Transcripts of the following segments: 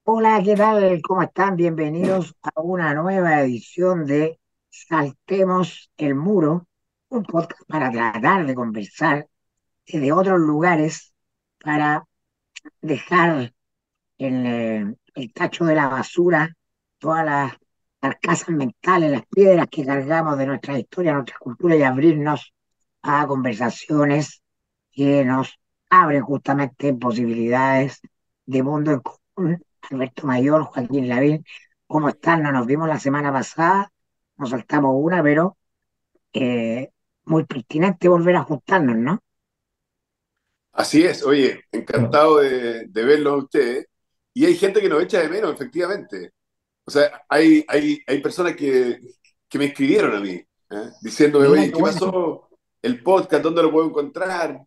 Hola, ¿qué tal? ¿Cómo están? Bienvenidos a una nueva edición de Saltemos el Muro, un podcast para tratar de conversar desde otros lugares, para dejar el tacho de la basura, todas las carcasas mentales, las piedras que cargamos de nuestra historia, nuestra cultura y abrirnos a conversaciones que nos abren justamente posibilidades de mundo en común. Alberto Mayor, Joaquín Lavín, ¿cómo están? No nos vimos la semana pasada, nos saltamos una, pero eh, muy pertinente volver a juntarnos, ¿no? Así es, oye, Bueno, encantado de verlos a ustedes. Y hay gente que nos echa de menos, efectivamente. O sea, hay personas que me escribieron a mí, diciéndome, mira oye, qué ¿qué bueno. pasó? El podcast, ¿dónde lo puedo encontrar?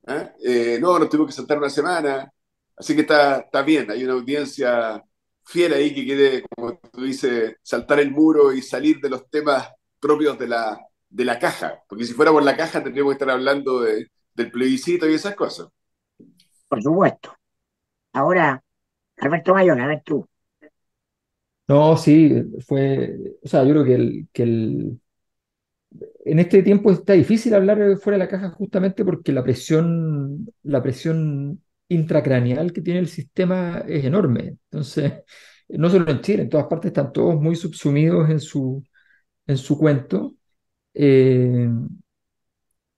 No, nos tuvimos que saltar una semana. Así que está bien, hay una audiencia fiel ahí que quiere, como tú dices, saltar el muro y salir de los temas propios de la caja. Porque si fuera por la caja tendríamos que estar hablando del plebiscito y esas cosas. Por supuesto. Ahora, Alberto Mayor, a ver tú. No, sí, o sea, yo creo en este tiempo está difícil hablar fuera de la caja justamente porque la presión intracraneal que tiene el sistema es enorme. Entonces, no solo en Chile, en todas partes están todos muy subsumidos en su cuento. Eh,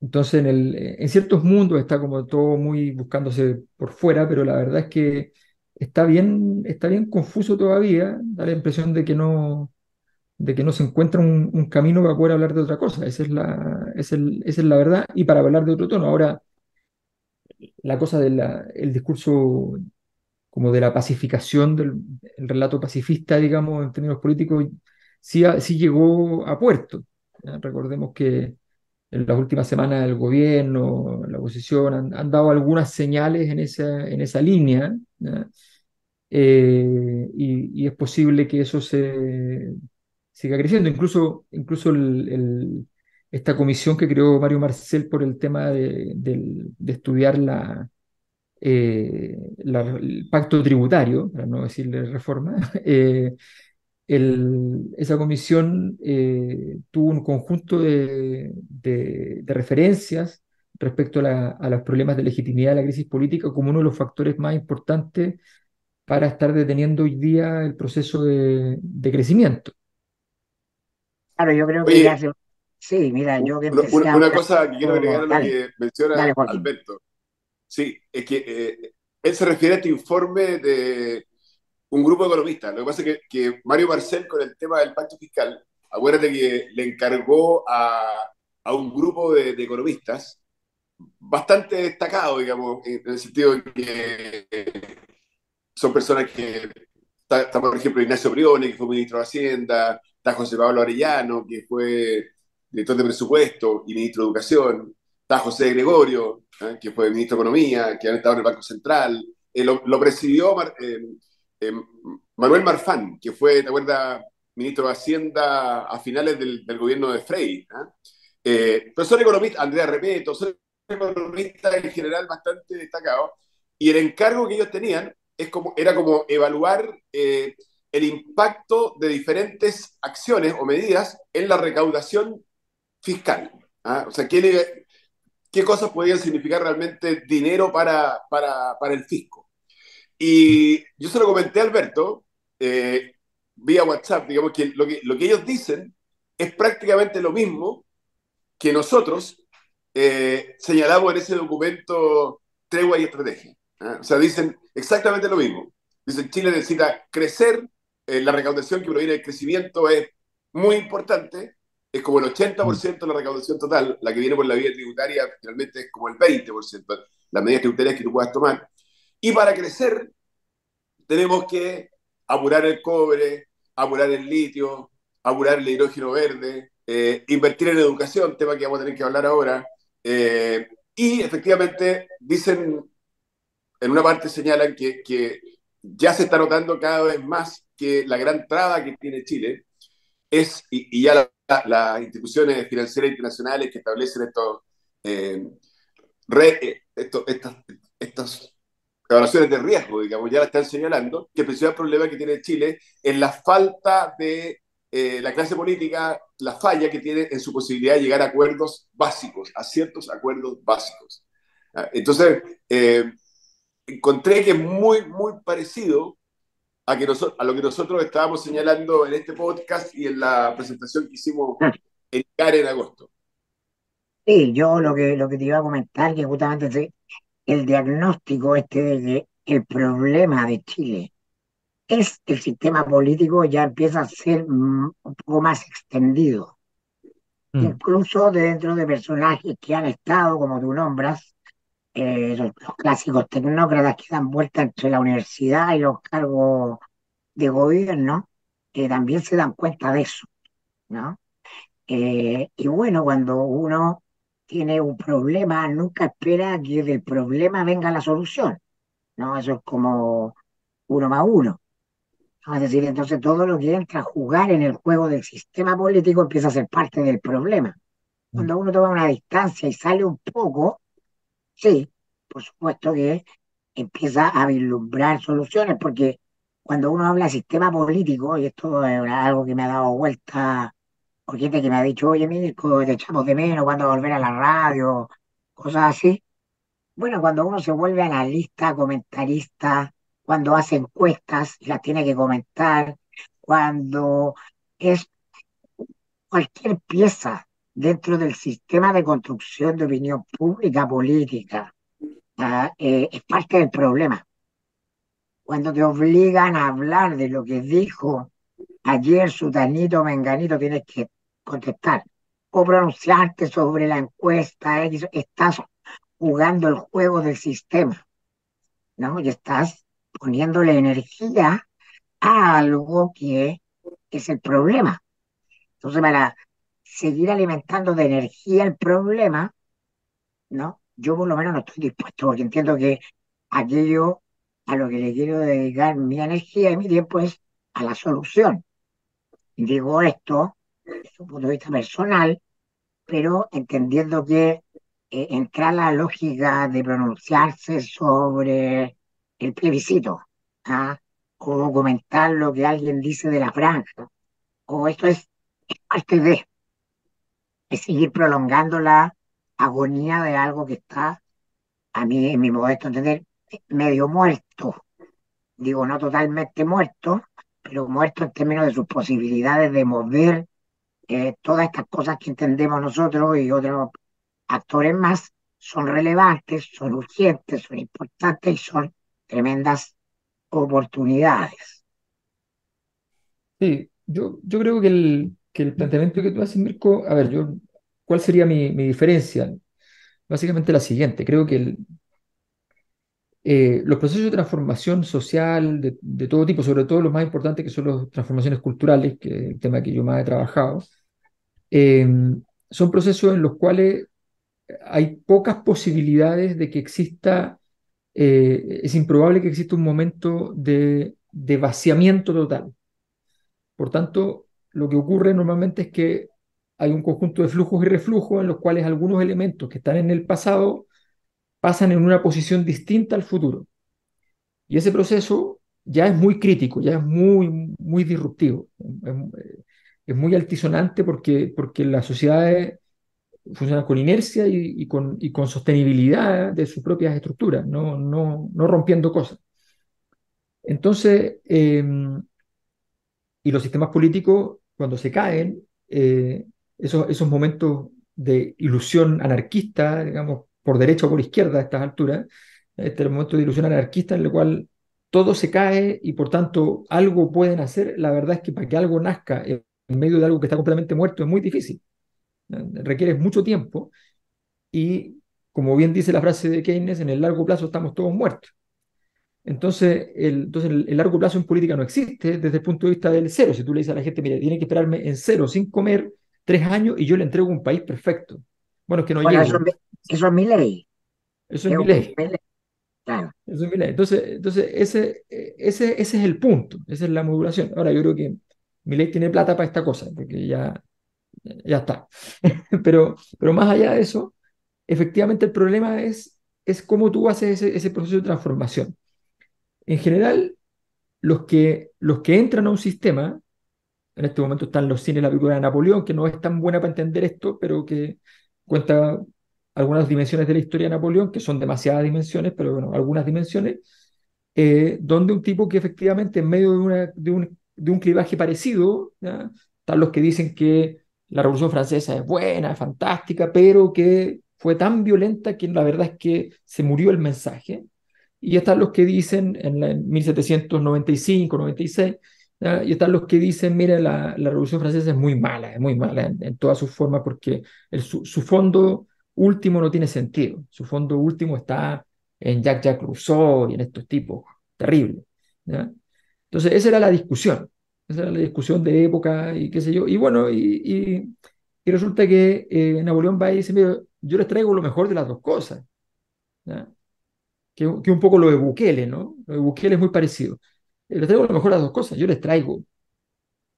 entonces, en ciertos mundos está como todo muy buscándose por fuera, pero la verdad es que está bien confuso todavía, da la impresión de que no se encuentra un camino para poder hablar de otra cosa. Esa es la verdad. Y para hablar de otro tono. Ahora, la cosa del discurso como de la pacificación, el relato pacifista, digamos, en términos políticos, sí llegó a puerto. ¿Ya? Recordemos que en las últimas semanas el gobierno, la oposición han dado algunas señales en esa línea. ¿Ya? Y es posible que eso se siga creciendo. Incluso esta comisión que creó Mario Marcel por el tema de estudiar el pacto tributario, para no decirle reforma, esa comisión tuvo un conjunto de referencias respecto a los problemas de legitimidad de la crisis política como uno de los factores más importantes para estar deteniendo hoy día el proceso de crecimiento. Claro, yo creo que ya Oye, se... Sí, mira, yo que una, empecé una- a una hablar... cosa que quiero agregar a lo Dale, que menciona dale, Joaquín. Alberto. Sí, es que él se refiere a este informe de un grupo de economistas. Lo que pasa es que Mario Marcel, con el tema del pacto fiscal, acuérdate que le encargó a un grupo de economistas bastante destacado, digamos, en el sentido de que son personas que está, por ejemplo, Ignacio Briones, que fue ministro de Hacienda, está José Pablo Arellano, que fue director de presupuesto y ministro de Educación, está José Gregorio, que fue ministro de Economía, que han estado en el Banco Central. Lo presidió eh, Manuel Marfán, que fue, ¿te acuerdas?, ministro de Hacienda a finales del gobierno de Frey. Pero son economistas, Andrea Repeto, son economistas en general bastante destacados, y el encargo que ellos tenían era como evaluar el impacto de diferentes acciones o medidas en la recaudación fiscal. O sea, qué cosas podían significar realmente dinero para el fisco. Y yo se lo comenté a Alberto vía WhatsApp, digamos que lo que ellos dicen es prácticamente lo mismo que nosotros señalamos en ese documento Tregua y Estrategia. O sea, dicen exactamente lo mismo. Dicen Chile necesita crecer, la recaudación que proviene del crecimiento es muy importante, es como el 80% de la recaudación total, la que viene por la vía tributaria finalmente es como el 20%, las medidas tributarias que tú puedas tomar. Y para crecer tenemos que apurar el cobre, apurar el litio, apurar el hidrógeno verde, invertir en educación, tema que vamos a tener que hablar ahora. Y efectivamente dicen, en una parte señalan que ya se está notando cada vez más que la gran traba que tiene Chile y ya las instituciones financieras internacionales que establecen eh, estos evaluaciones de riesgo, digamos, ya la están señalando, que el principal problema que tiene Chile es la falta de la clase política, la falla que tiene en su posibilidad de llegar a acuerdos básicos, a ciertos acuerdos básicos. Entonces, encontré que es muy, muy parecido a lo que nosotros estábamos señalando en este podcast y en la presentación que hicimos en CARE en agosto. Sí, yo lo que te iba a comentar, que justamente el diagnóstico este de que el problema de Chile es el sistema político ya empieza a ser un poco más extendido, Mm, incluso dentro de personajes que han estado, como tú nombras, los clásicos tecnócratas que dan vuelta entre la universidad y los cargos de gobierno, que también se dan cuenta de eso, ¿no? Y bueno, cuando uno tiene un problema, nunca espera que del problema venga la solución, ¿no? Eso es como uno más uno, ¿no? Es decir, entonces todo lo que entra a jugar en el juego del sistema político empieza a ser parte del problema. mm. Cuando uno toma una distancia y sale un poco, sí, por supuesto que empieza a vislumbrar soluciones, porque cuando uno habla de sistema político, y esto es algo que me ha dado vuelta, por gente que me ha dicho, oye, Mirko, te echamos de menos cuando volver a la radio, cosas así. Bueno, cuando uno se vuelve analista, comentarista, cuando hace encuestas y las tiene que comentar, cuando es cualquier pieza dentro del sistema de construcción de opinión pública política, es parte del problema. Cuando te obligan a hablar de lo que dijo ayer Sutanito Menganito, tienes que contestar o pronunciarte sobre la encuesta X, estás jugando el juego del sistema, ¿no? Y estás poniéndole energía a algo que es el problema. Entonces, para seguir alimentando de energía el problema, ¿no? Yo por lo menos no estoy dispuesto, porque entiendo que aquello a lo que le quiero dedicar mi energía y mi tiempo es a la solución. Y digo esto desde un punto de vista personal, pero entendiendo que entra la lógica de pronunciarse sobre el plebiscito, ¿ah? O comentar lo que alguien dice de la franja, o esto es parte de seguir prolongando la agonía de algo que está, a mí, en mi modesto entender, medio muerto. Digo, no totalmente muerto, pero muerto en términos de sus posibilidades de mover todas estas cosas que entendemos nosotros y otros actores más son relevantes, son urgentes, son importantes y son tremendas oportunidades. Sí, yo creo que el planteamiento que tú haces, Mirko, a ver, ¿cuál sería mi diferencia? Básicamente la siguiente, creo que los procesos de transformación social de todo tipo, sobre todo los más importantes que son las transformaciones culturales, que es el tema que yo más he trabajado, eh, son procesos en los cuales hay pocas posibilidades de que exista, es improbable que exista un momento de vaciamiento total. Por tanto, lo que ocurre normalmente es que hay un conjunto de flujos y reflujos en los cuales algunos elementos que están en el pasado pasan en una posición distinta al futuro. Y ese proceso ya es muy crítico, ya es muy, muy disruptivo, es muy altisonante porque las sociedades funcionan con inercia y con sostenibilidad de sus propias estructuras, no rompiendo cosas. Entonces, y los sistemas políticos, cuando se caen, esos momentos de ilusión anarquista, digamos, por derecha o por izquierda a estas alturas, este es el momento de ilusión anarquista en el cual todo se cae y por tanto algo pueden hacer, la verdad es que para que algo nazca en medio de algo que está completamente muerto es muy difícil, requiere mucho tiempo y, como bien dice la frase de Keynes, en el largo plazo estamos todos muertos. Entonces el largo plazo en política no existe desde el punto de vista del cero. Si tú le dices a la gente, mire, tiene que esperarme en cero, sin comer, 3 años y yo le entrego un país perfecto. Bueno, es que no Bueno, eso, llego. eso es mi ley, Eso es es mi un poco ley. mi ley, claro. Eso es mi ley. Entonces ese es el punto. Esa es la modulación. Ahora, yo creo que mi ley tiene plata para esta cosa, porque ya está. Pero más allá de eso, efectivamente el problema es cómo tú haces ese proceso de transformación. en general, los que entran a un sistema, en este momento están los cines, la película de Napoleón, que no es tan buena para entender esto, pero que cuenta algunas dimensiones de la historia de Napoleón, que son demasiadas dimensiones, pero bueno, algunas dimensiones, donde un tipo que efectivamente en medio de un clivaje parecido, ¿ya? Están los que dicen que la Revolución Francesa es buena, es fantástica, pero que fue tan violenta que la verdad es que se murió el mensaje. Y están los que dicen en 1795, 96, ¿ya? Y están los que dicen, mira, la Revolución Francesa es muy mala en todas sus formas porque su fondo último no tiene sentido. Su fondo último está en Jacques Rousseau y en estos tipos terribles, ¿ya? Entonces, esa era la discusión de época y qué sé yo. Y bueno, y resulta que Napoleón va y dice, mira, yo les traigo lo mejor de las dos cosas, ¿ya? Que un poco lo de Bukele, ¿no? Lo de Bukele es muy parecido. Les traigo lo mejor de las dos cosas. Yo les traigo,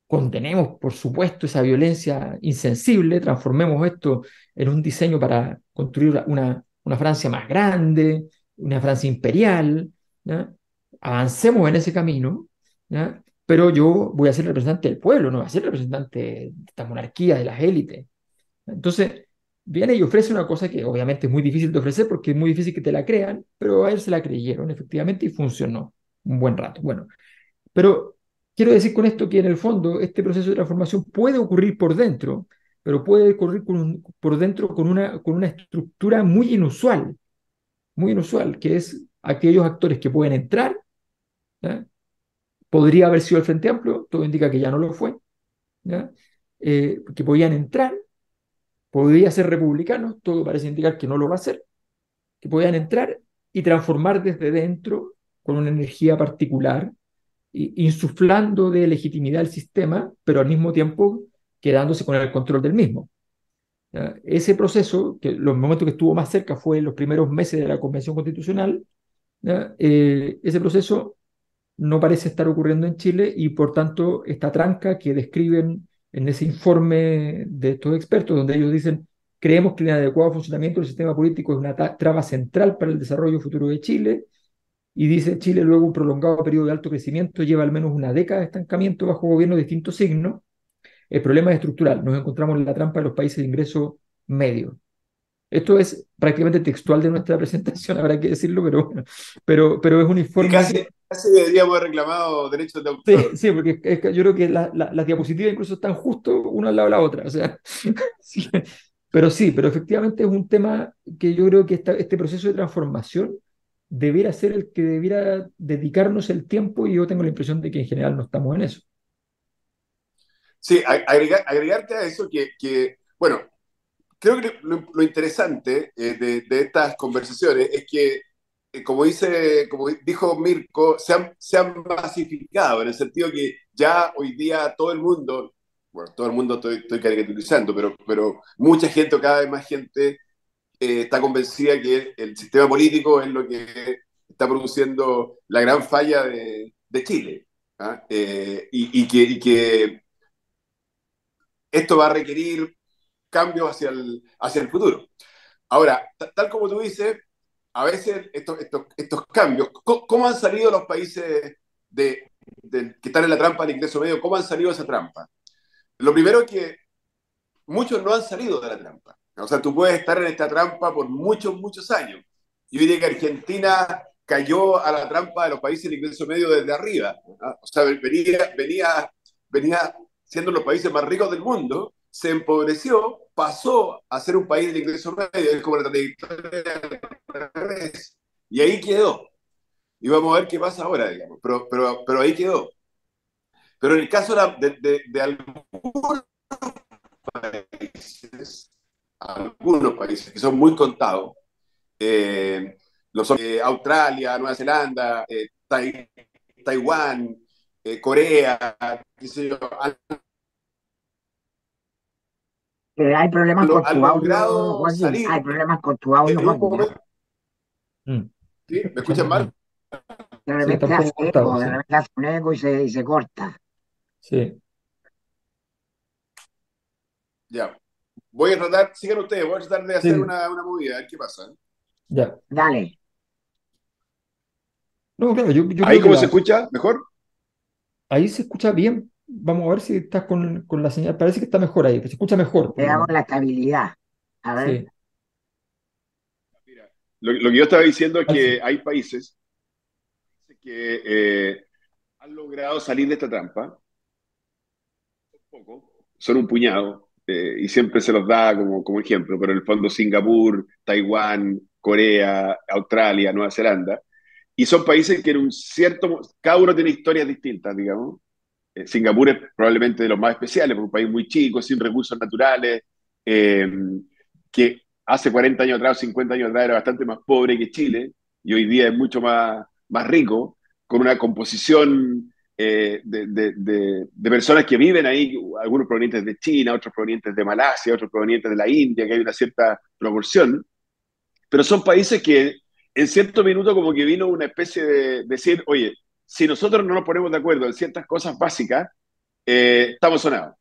condenemos, por supuesto, esa violencia insensible, transformemos esto en un diseño para construir una Francia más grande, una Francia imperial, ¿ya? Avancemos en ese camino, ¿ya? Pero yo voy a ser representante del pueblo, no voy a ser representante de esta monarquía, de las élites. Entonces, viene y ofrece una cosa que obviamente es muy difícil de ofrecer porque es muy difícil que te la crean, pero a él se la creyeron efectivamente y funcionó un buen rato. Bueno, pero quiero decir con esto que en el fondo este proceso de transformación puede ocurrir por dentro, pero puede ocurrir por dentro con una estructura muy inusual, que es aquellos actores que pueden entrar, ¿ya? Podría haber sido el Frente Amplio, todo indica que ya no lo fue, ¿ya? Que podían entrar, podría ser republicanos, todo parece indicar que no lo va a ser, que podían entrar y transformar desde dentro con una energía particular insuflando de legitimidad al sistema, pero al mismo tiempo quedándose con el control del mismo. ¿Ya? Ese proceso, que los momentos que estuvo más cerca fue en los primeros meses de la Convención Constitucional, ¿ya? Ese proceso no parece estar ocurriendo en Chile y por tanto esta tranca que describen en ese informe de estos expertos, donde ellos dicen, creemos que el inadecuado funcionamiento del sistema político es una traba central para el desarrollo futuro de Chile, y dice Chile, luego un prolongado periodo de alto crecimiento, lleva al menos una década de estancamiento bajo gobiernos de distintos signos. El problema es estructural. Nos encontramos en la trampa de los países de ingreso medio. Esto es prácticamente textual de nuestra presentación, habrá que decirlo, pero es un Y informe casi, que... casi deberíamos haber reclamado derechos de Sí, autor. sí, porque yo creo que las diapositivas incluso están justo una al lado de la otra. O sea, sí, pero efectivamente es un tema que yo creo que este proceso de transformación debiera ser el que debiera dedicarnos el tiempo y yo tengo la impresión de que en general no estamos en eso. Sí, agregarte a eso bueno, creo que lo interesante de estas conversaciones es que, como dijo Mirko, se han masificado en el sentido que ya hoy día todo el mundo, bueno, todo el mundo estoy caricaturizando, pero mucha gente o cada vez más gente está convencida que el sistema político es lo que está produciendo la gran falla de Chile. ¿Ah? Y que esto va a requerir cambios hacia el futuro. Ahora, tal como tú dices, a veces estos cambios, ¿cómo han salido los países que están en la trampa del ingreso medio? ¿Cómo han salido de esa trampa? Lo primero es que muchos no han salido de la trampa. O sea, tú puedes estar en esta trampa por muchos, muchos años. Yo diría que Argentina cayó a la trampa de los países del ingreso medio desde arriba. ¿No? O sea, venía siendo los países más ricos del mundo, se empobreció, pasó a ser un país de ingreso medio, es como la trayectoria al revés, y ahí quedó. Y vamos a ver qué pasa ahora, digamos. Pero ahí quedó. Pero en el caso de algunos países, algunos países que son muy contados, eh, Australia, Nueva Zelanda, Taiwán, Corea, qué sé yo, Hay problemas con han tu audio, logrado Joaquín. salir Hay problemas con tu audio, en un Joaquín, ¿eh? momento. Mm. ¿Sí? ¿Me escuchan Escuchamos mal? bien. De Sí, está repente un hace poco cortado, eco, de sí. repente hace un eco y se corta. Sí, Ya. Voy a tratar, sigan ustedes, voy a tratar de hacer sí, una movida, a ver qué pasa. ya. Dale. No, claro, yo ¿Ahí creo que cómo se escucha? ¿Mejor? ahí se escucha bien. Vamos a ver si estás con la señal. Parece que está mejor ahí, que se escucha mejor, por lo Veamos menos. la estabilidad. A ver, Sí. Mira, lo que yo estaba diciendo es Ah, sí. que hay países que han logrado salir de esta trampa, poco, son un puñado, y siempre se los da como ejemplo, pero en el fondo Singapur, Taiwán, Corea, Australia, Nueva Zelanda, y son países que en un cierto, cada uno tiene historias distintas, digamos. Singapur es probablemente de los más especiales, porque es un país muy chico, sin recursos naturales, eh, que hace 40 años atrás, 50 años atrás era bastante más pobre que Chile, y hoy día es mucho más rico, con una composición de personas que viven ahí, algunos provenientes de China, otros provenientes de Malasia, otros provenientes de la India, que hay una cierta proporción, pero son países que en cierto minuto como que vino una especie de decir, oye, si nosotros no nos ponemos de acuerdo en ciertas cosas básicas, estamos sonados.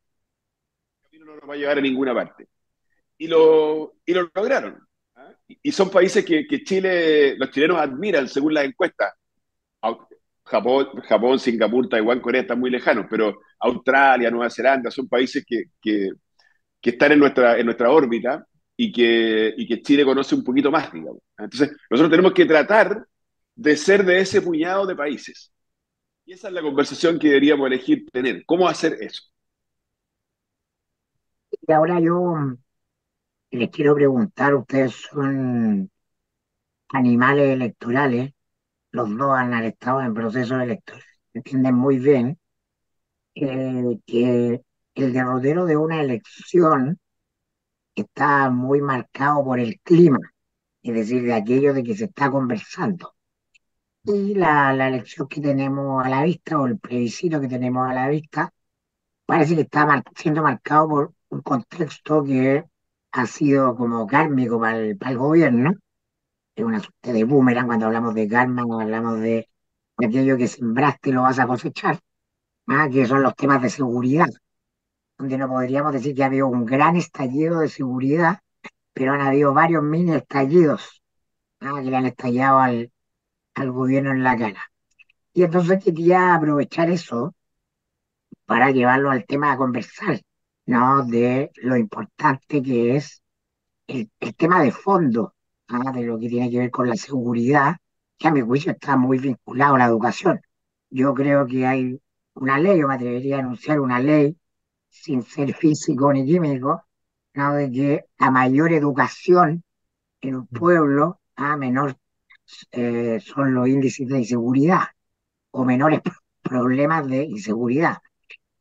El camino no nos va a llevar a ninguna parte. Y lo lograron. ¿Ah? Y son países que Chile, los chilenos admiran según las encuestas. Japón, Singapur, Taiwán, Corea están muy lejanos, pero Australia, Nueva Zelanda son países que están en nuestra órbita y que Chile conoce un poquito más, digamos. Entonces, nosotros tenemos que tratar de ser de ese puñado de países. Y esa es la conversación que deberíamos elegir tener. ¿Cómo hacer eso? y ahora yo les quiero preguntar, ustedes son animales electorales, los dos han estado en procesos electorales, entienden muy bien que el derrotero de una elección está muy marcado por el clima, es decir, de aquello de que se está conversando. Y la elección que tenemos a la vista, o el plebiscito que tenemos a la vista, parece que está siendo marcado por un contexto que ha sido como kármico para el gobierno. Es una suerte de boomerang cuando hablamos de karma, cuando hablamos de aquello que sembraste lo vas a cosechar, que son los temas de seguridad, donde no podríamos decir que ha habido un gran estallido de seguridad, pero han habido varios mini estallidos, que le han estallado al gobierno en la cara. Y entonces quería aprovechar eso para llevarlo al tema a conversar, ¿no? De lo importante que es el tema de fondo, de lo que tiene que ver con la seguridad, que a mi juicio está muy vinculado a la educación. Yo creo que hay una ley, yo me atrevería a anunciar una ley, sin ser físico ni químico, ¿no? De que a mayor educación en un pueblo, a menor son los índices de inseguridad o menores problemas de inseguridad.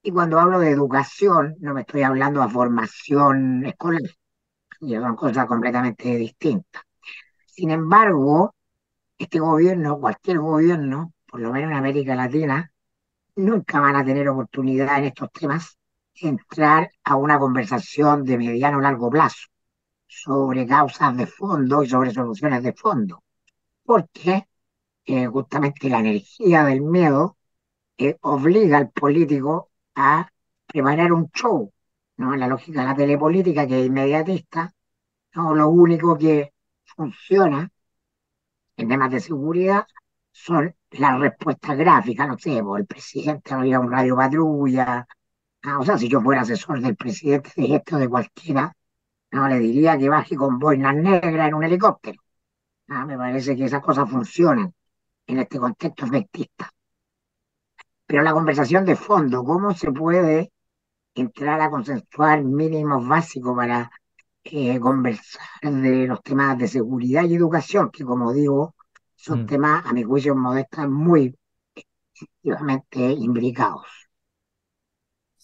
Y cuando hablo de educación, no me estoy hablando de formación escolar, ya son cosas completamente distintas. Sin embargo, este gobierno, cualquier gobierno, por lo menos en América Latina, nunca van a tener oportunidad en estos temas de entrar a una conversación de mediano o largo plazo sobre causas de fondo y sobre soluciones de fondo, porque justamente la energía del miedo obliga al político a preparar un show, ¿no? En la lógica de la telepolítica, que es inmediatista, ¿no? Lo único que funciona en temas de seguridad son las respuestas gráficas, no sé, pues el presidente no iba a un radio patrulla, o sea, si yo fuera asesor del presidente de esto de cualquiera, no le diría que baje con boinas negras en un helicóptero. Me parece que esas cosas funcionan en este contexto efectista. Pero la conversación de fondo, ¿cómo se puede entrar a consensuar mínimos básicos para conversar de los temas de seguridad y educación, que como digo, son Mm. temas, a mi juicio modestos, muy activamente imbricados?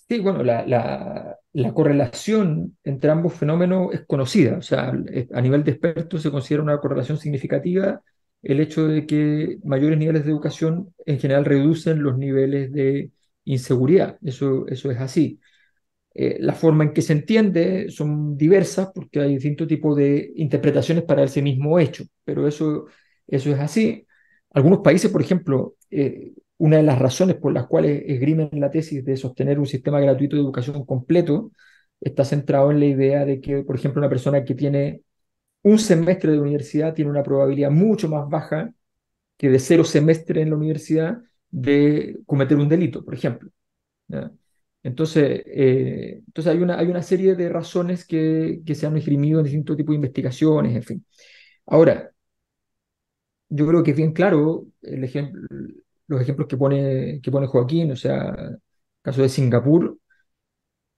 Sí, bueno, la correlación entre ambos fenómenos es conocida, o sea, a nivel de expertos se considera una correlación significativa el hecho de que mayores niveles de educación en general reducen los niveles de inseguridad, eso es así. La forma en que se entiende son diversas porque hay distintos tipos de interpretaciones para ese mismo hecho, pero eso es así. Algunos países, por ejemplo, una de las razones por las cuales esgrimen la tesis de sostener un sistema gratuito de educación completo está centrado en la idea de que, por ejemplo, una persona que tiene un semestre de universidad tiene una probabilidad mucho más baja que de 0 semestres en la universidad de cometer un delito, por ejemplo. ¿Ya? Entonces hay una serie de razones que se han esgrimido en distintos tipos de investigaciones, en fin. Ahora, yo creo que es bien claro los ejemplos que pone Joaquín, o sea, el caso de Singapur.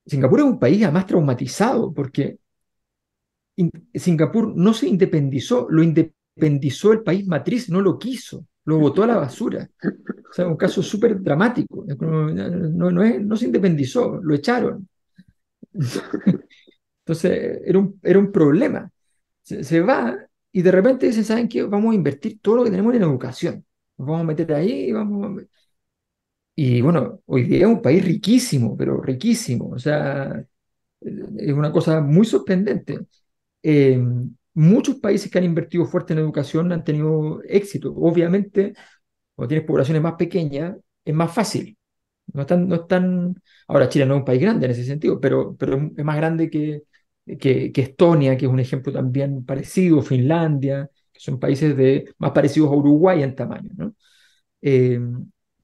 Singapur es un país además traumatizado porque Singapur no se independizó, lo independizó el país matriz, no lo quiso, lo botó a la basura. O sea, un caso súper dramático. No se independizó, lo echaron. Entonces, era un problema. Se va y de repente dicen, ¿saben qué? Vamos a invertir todo lo que tenemos en educación. Nos vamos a meter ahí, y bueno, hoy día es un país riquísimo, pero riquísimo. O sea, es una cosa muy sorprendente. Eh, Muchos países que han invertido fuerte en educación han tenido éxito. Obviamente, cuando tienes poblaciones más pequeñas, es más fácil. No es tan... Ahora, Chile no es un país grande en ese sentido, pero es más grande que Estonia, que es un ejemplo también parecido, Finlandia, que son países más parecidos a Uruguay en tamaño, ¿no? Eh,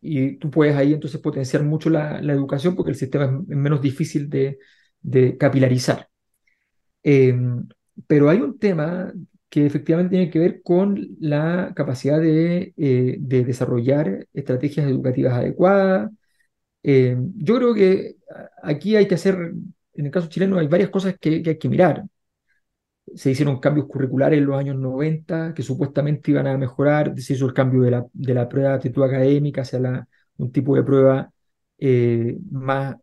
y tú puedes ahí entonces potenciar mucho la educación porque el sistema es menos difícil de capilarizar. Eh, pero hay un tema que efectivamente tiene que ver con la capacidad de desarrollar estrategias educativas adecuadas. Yo creo que aquí hay que hacer, en el caso chileno, hay varias cosas que hay que mirar. Se hicieron cambios curriculares en los años 90 que supuestamente iban a mejorar. Se hizo el cambio de la prueba de aptitud académica hacia un tipo de prueba más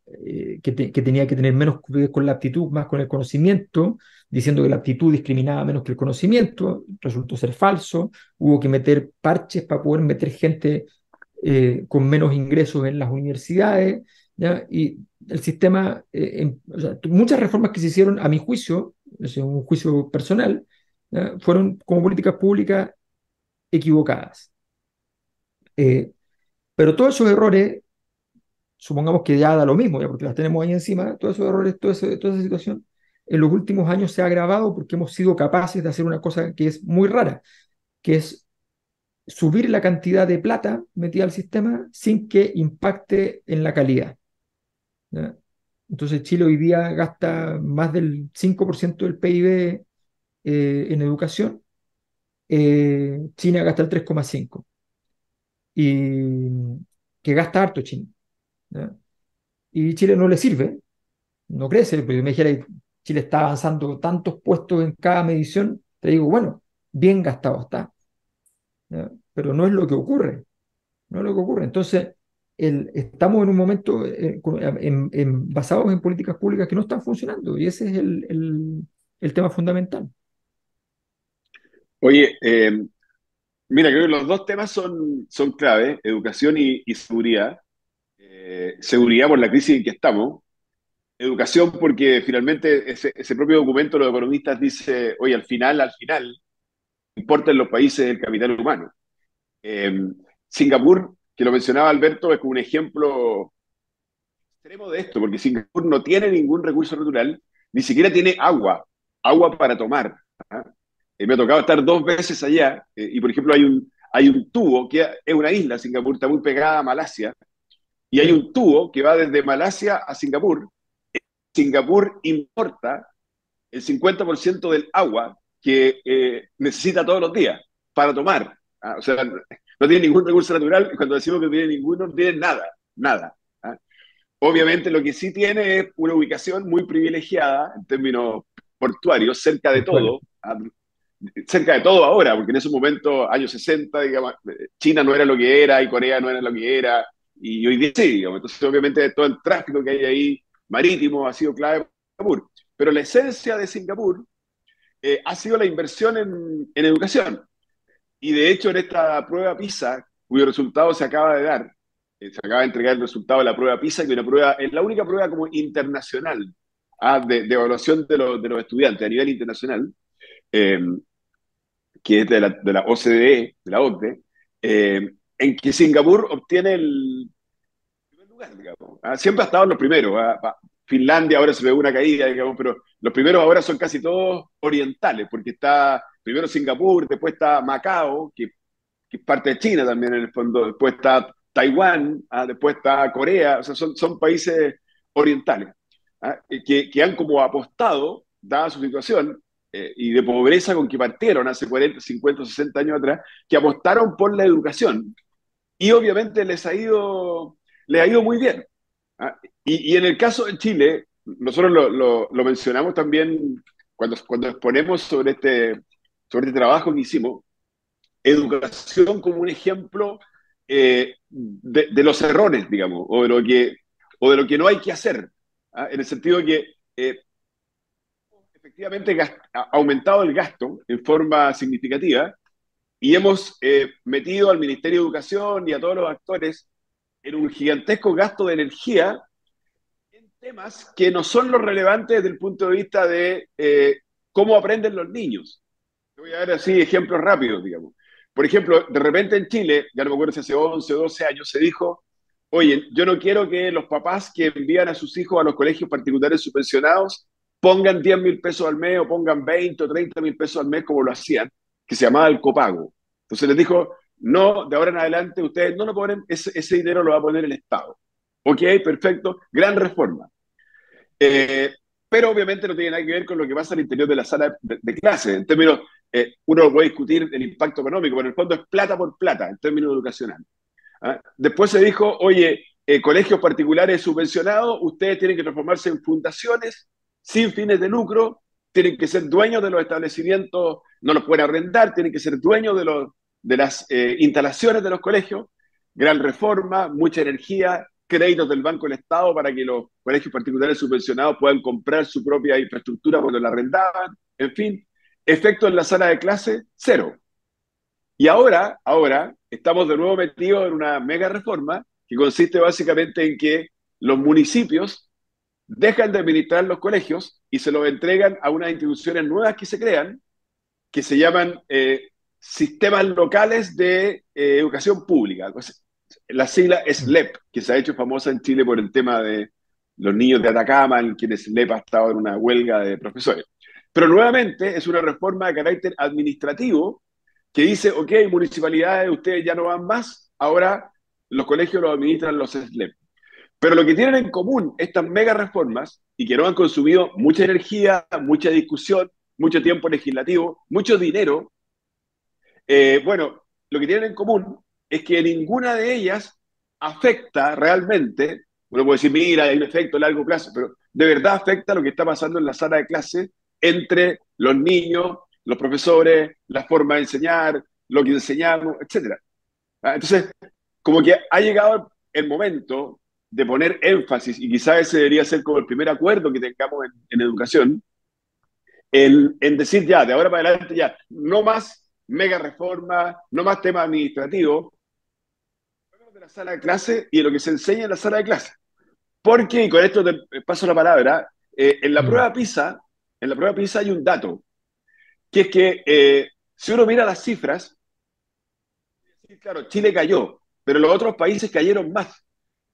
que tenía que tener menos que ver con la aptitud, más con el conocimiento, diciendo que la aptitud discriminaba menos que el conocimiento. Resultó ser falso. Hubo que meter parches para poder meter gente con menos ingresos en las universidades, ¿ya? Y el sistema, o sea, muchas reformas que se hicieron, a mi juicio, es un juicio personal, ¿ya? Fueron como políticas públicas equivocadas. Eh, pero todos esos errores, supongamos que ya da lo mismo, ya porque las tenemos ahí encima, todos esos errores, toda esa situación, en los últimos años se ha agravado porque hemos sido capaces de hacer una cosa que es muy rara, que es subir la cantidad de plata metida al sistema sin que impacte en la calidad. ¿Ya? Entonces Chile hoy día gasta más del 5% del PIB en educación, China gasta el 3,5% y que gasta harto China. ¿Ya? Y Chile no le sirve, no crece, porque me dijera Chile está avanzando tantos puestos en cada medición, te digo, bueno, bien gastado está, ¿ya? Pero no es lo que ocurre. No es lo que ocurre. Entonces, estamos en un momento basados en políticas públicas que no están funcionando y ese es el tema fundamental. Oye, mira, creo que los dos temas son clave, educación y seguridad. Seguridad por la crisis en que estamos, educación porque finalmente ese propio documento de los economistas dice, oye, al final, importa en los países el capital humano. Eh, Singapur, que lo mencionaba Alberto, es como un ejemplo extremo de esto, porque Singapur no tiene ningún recurso natural, ni siquiera tiene agua para tomar. ¿Ah? Me ha tocado estar 2 veces allá, y por ejemplo hay un tubo, que es una isla, Singapur está muy pegada a Malasia, y hay Sí, un tubo que va desde Malasia a Singapur. Singapur importa el 50% del agua que necesita todos los días para tomar. ¿Ah? O sea, no tiene ningún recurso natural, y cuando decimos que no tiene ninguno, no tiene nada. ¿Ah? Obviamente lo que sí tiene es una ubicación muy privilegiada en términos portuarios, puntual. cerca de todo ahora, porque en esos momentos, años 60, digamos, China no era lo que era y Corea no era lo que era, y hoy día sí, digamos. Entonces obviamente todo el tráfico que hay ahí marítimo ha sido clave para Singapur. Pero la esencia de Singapur ha sido la inversión en educación. Y de hecho en esta prueba PISA, cuyo resultado se acaba de dar, se acaba de entregar el resultado de la prueba PISA, que es la única prueba como internacional de evaluación de los estudiantes a nivel internacional, eh, que es de la OCDE, de la OCDE, en que Singapur obtiene el primer lugar, digamos. Siempre ha estado en los primeros. Finlandia ahora se ve una caída, digamos, pero los primeros ahora son casi todos orientales, porque está primero Singapur, después está Macao, que que es parte de China también en el fondo, después está Taiwán, después está Corea, o sea, son países orientales, que han como apostado, dada su situación, y de pobreza con que partieron hace 40, 50, 60 años atrás, que apostaron por la educación y obviamente les ha ido muy bien. ¿Ah? Y en el caso de Chile, nosotros lo mencionamos también cuando exponemos sobre este trabajo que hicimos, educación como un ejemplo de los errores, digamos, o de lo que no hay que hacer, ¿ah? En el sentido de que efectivamente ha aumentado el gasto en forma significativa y hemos metido al Ministerio de Educación y a todos los actores en un gigantesco gasto de energía en temas que no son los relevantes desde el punto de vista de cómo aprenden los niños. Te voy a dar así ejemplos rápidos, digamos. Por ejemplo, de repente en Chile, ya no me acuerdo si hace 11 o 12 años, se dijo, oye, yo no quiero que los papás que envían a sus hijos a los colegios particulares subvencionados pongan 10.000 pesos al mes o pongan 20 o 30.000 pesos al mes como lo hacían, que se llamaba el copago. Entonces les dijo, no, de ahora en adelante ustedes no lo ponen, ese dinero lo va a poner el Estado. Ok, perfecto, gran reforma. Eh, pero obviamente no tiene nada que ver con lo que pasa al interior de la sala de clase. En términos, uno puede discutir el impacto económico, pero en el fondo es plata por plata, en términos educacionales. ¿Ah? Después se dijo, oye, colegios particulares subvencionados, ustedes tienen que transformarse en fundaciones sin fines de lucro, tienen que ser dueños de los establecimientos, no los pueden arrendar, tienen que ser dueños de las instalaciones de los colegios. Gran reforma, mucha energía, créditos del Banco del Estado para que los colegios particulares subvencionados puedan comprar su propia infraestructura cuando la arrendaban, en fin, efecto en la sala de clase, cero. Y ahora estamos de nuevo metidos en una mega reforma que consiste básicamente en que los municipios dejan de administrar los colegios y se los entregan a unas instituciones nuevas que se crean, que se llaman sistemas locales de educación pública. Pues, la sigla es Mm. SLEP, que se ha hecho famosa en Chile por el tema de los niños de Atacama, en quienes SLEP ha estado en una huelga de profesores. Pero nuevamente es una reforma de carácter administrativo que dice, ok, municipalidades, ustedes ya no van más, ahora los colegios los administran los SLEP. Pero lo que tienen en común estas mega reformas, y que no han consumido mucha energía, mucha discusión, mucho tiempo legislativo, mucho dinero, bueno, lo que tienen en común es que ninguna de ellas afecta realmente, uno puede decir, mira, hay un efecto a largo plazo, pero de verdad afecta lo que está pasando en la sala de clase entre los niños, los profesores, la forma de enseñar, lo que enseñamos, etcétera. Entonces, como que ha llegado el momento de poner énfasis, y quizás ese debería ser como el primer acuerdo que tengamos en educación, en decir ya, de ahora para adelante ya, no más mega reforma, no más temas administrativos, de la sala de clase y de lo que se enseña en la sala de clase. Porque, y con esto te paso la palabra, en la Mm. prueba PISA, hay un dato, que es que si uno mira las cifras, claro, Chile cayó, pero los otros países cayeron más.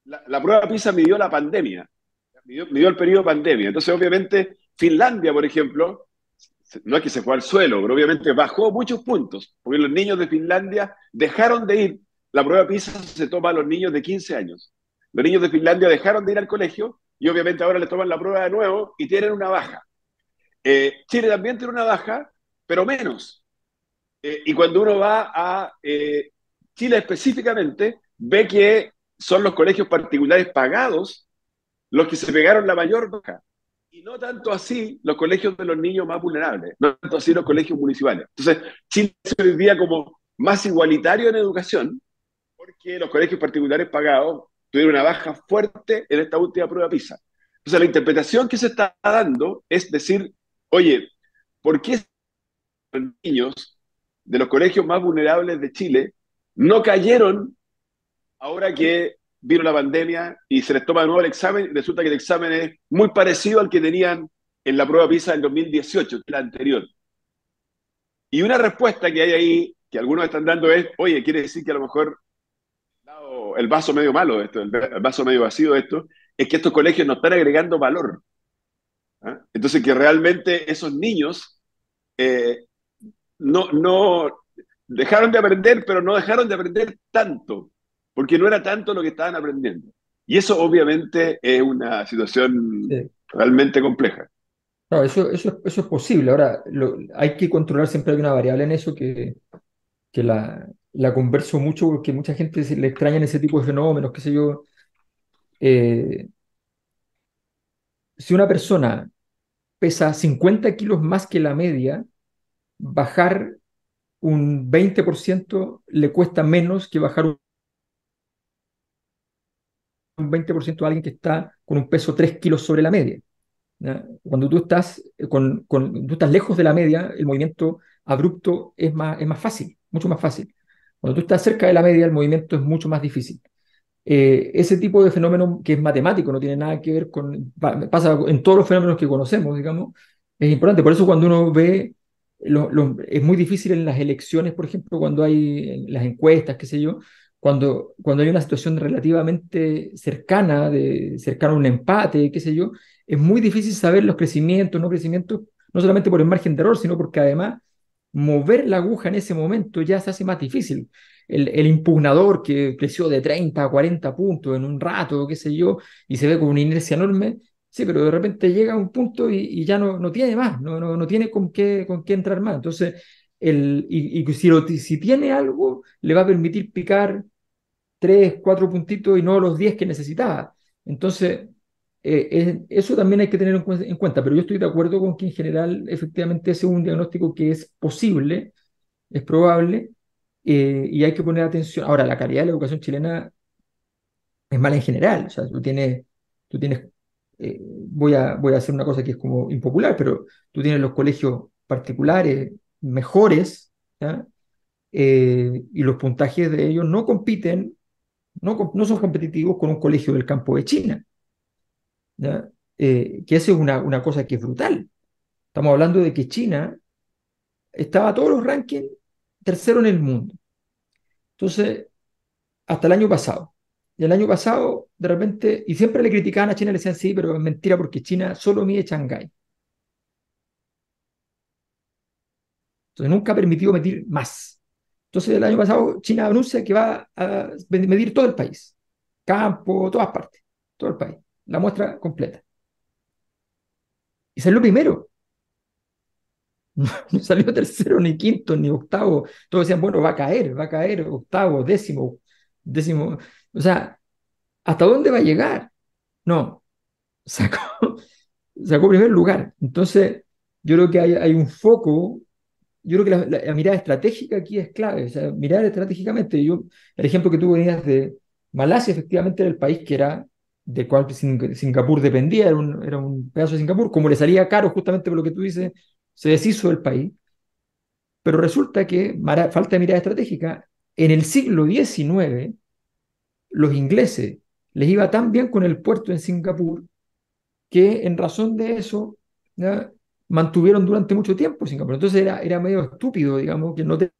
La prueba PISA midió la pandemia, midió el periodo de pandemia. Entonces, obviamente, Finlandia, por ejemplo, no es que se fue al suelo, pero obviamente bajó muchos puntos, porque los niños de Finlandia dejaron de ir. La prueba PISA se toma a los niños de 15 años. Los niños de Finlandia dejaron de ir al colegio y obviamente ahora les toman la prueba de nuevo y tienen una baja. Chile también tiene una baja, pero menos. Y cuando uno va a Chile específicamente, ve que son los colegios particulares pagados los que se pegaron la mayor baja. Y no tanto así los colegios de los niños más vulnerables, no tanto así los colegios municipales. Entonces, Chile es hoy día como más igualitario en educación, porque los colegios particulares pagados tuvieron una baja fuerte en esta última prueba PISA. Entonces, la interpretación que se está dando es decir, oye, ¿por qué los niños de los colegios más vulnerables de Chile no cayeron ahora que vino la pandemia y se les toma de nuevo el examen? Resulta que el examen es muy parecido al que tenían en la prueba PISA del 2018, que es la anterior. Y una respuesta que hay ahí, que algunos están dando es, oye, quiere decir que a lo mejor el vaso medio malo de esto, el vaso medio vacío de esto, es que estos colegios no están agregando valor. ¿Ah? Entonces, que realmente esos niños eh, no, dejaron de aprender, pero no dejaron de aprender tanto, porque no era tanto lo que estaban aprendiendo. Y eso obviamente es una situación Sí. realmente compleja. No, eso es posible. Ahora, hay que controlar, siempre hay una variable en eso que la converso mucho porque mucha gente le extrañan ese tipo de fenómenos, qué sé yo. Eh, si una persona pesa 50 kilos más que la media, bajar un 20% le cuesta menos que bajar un 20% a alguien que está con un peso 3 kilos sobre la media. ¿Ya? Cuando tú estás, tú estás lejos de la media, el movimiento abrupto es más fácil, mucho más fácil. Cuando tú estás cerca de la media, el movimiento es mucho más difícil. Ese tipo de fenómeno que es matemático, no tiene nada que ver con, pasa en todos los fenómenos que conocemos, digamos, es importante. Por eso cuando uno ve, es muy difícil en las elecciones, por ejemplo, cuando hay en las encuestas, qué sé yo, cuando hay una situación relativamente cercana a un empate, qué sé yo, es muy difícil saber los crecimientos, no crecimientos, no solamente por el margen de error, sino porque además mover la aguja en ese momento ya se hace más difícil. El impugnador que creció de 30 a 40 puntos en un rato, qué sé yo, y se ve con una inercia enorme, sí, pero de repente llega a un punto y ya no tiene más, no tiene con qué entrar más. Entonces, si tiene algo, le va a permitir picar 3 4 puntitos y no los 10 que necesitaba. Entonces, eso también hay que tener en cuenta, pero yo estoy de acuerdo con que en general efectivamente ese es un diagnóstico que es posible, es probable, y hay que poner atención. Ahora, la calidad de la educación chilena es mala en general. O sea, tú tienes voy a hacer una cosa que es como impopular, pero tú tienes los colegios particulares mejores, ¿ya? Y los puntajes de ellos no compiten, no son competitivos con un colegio del campo de China, ¿ya? Que esa es una cosa que es brutal. Estamos hablando de que China estaba a todos los rankings tercero en el mundo. Entonces, hasta el año pasado. Y el año pasado, de repente, y siempre le criticaban a China, le decían sí, pero es mentira porque China solo mide Shanghái. Entonces nunca ha permitido medir más. Entonces el año pasado China anuncia que va a medir todo el país. Campo, todas partes, todo el país. La muestra completa. Y salió primero. No salió tercero, ni quinto, ni octavo. Todos decían, bueno, va a caer, octavo, décimo. O sea, ¿hasta dónde va a llegar? No, sacó, sacó primer lugar. Entonces, yo creo que hay un foco, yo creo que la mirada estratégica aquí es clave, o sea, mirar estratégicamente. El ejemplo que tú venías de Malasia, efectivamente era el país que era de cual Singapur dependía, era un pedazo de Singapur, como le salía caro justamente por lo que tú dices, se deshizo del país, pero resulta que, falta de mirada estratégica, en el siglo XIX, los ingleses les iba tan bien con el puerto en Singapur que en razón de eso, ¿ya? Mantuvieron durante mucho tiempo Singapur. Entonces era medio estúpido, digamos, que no tener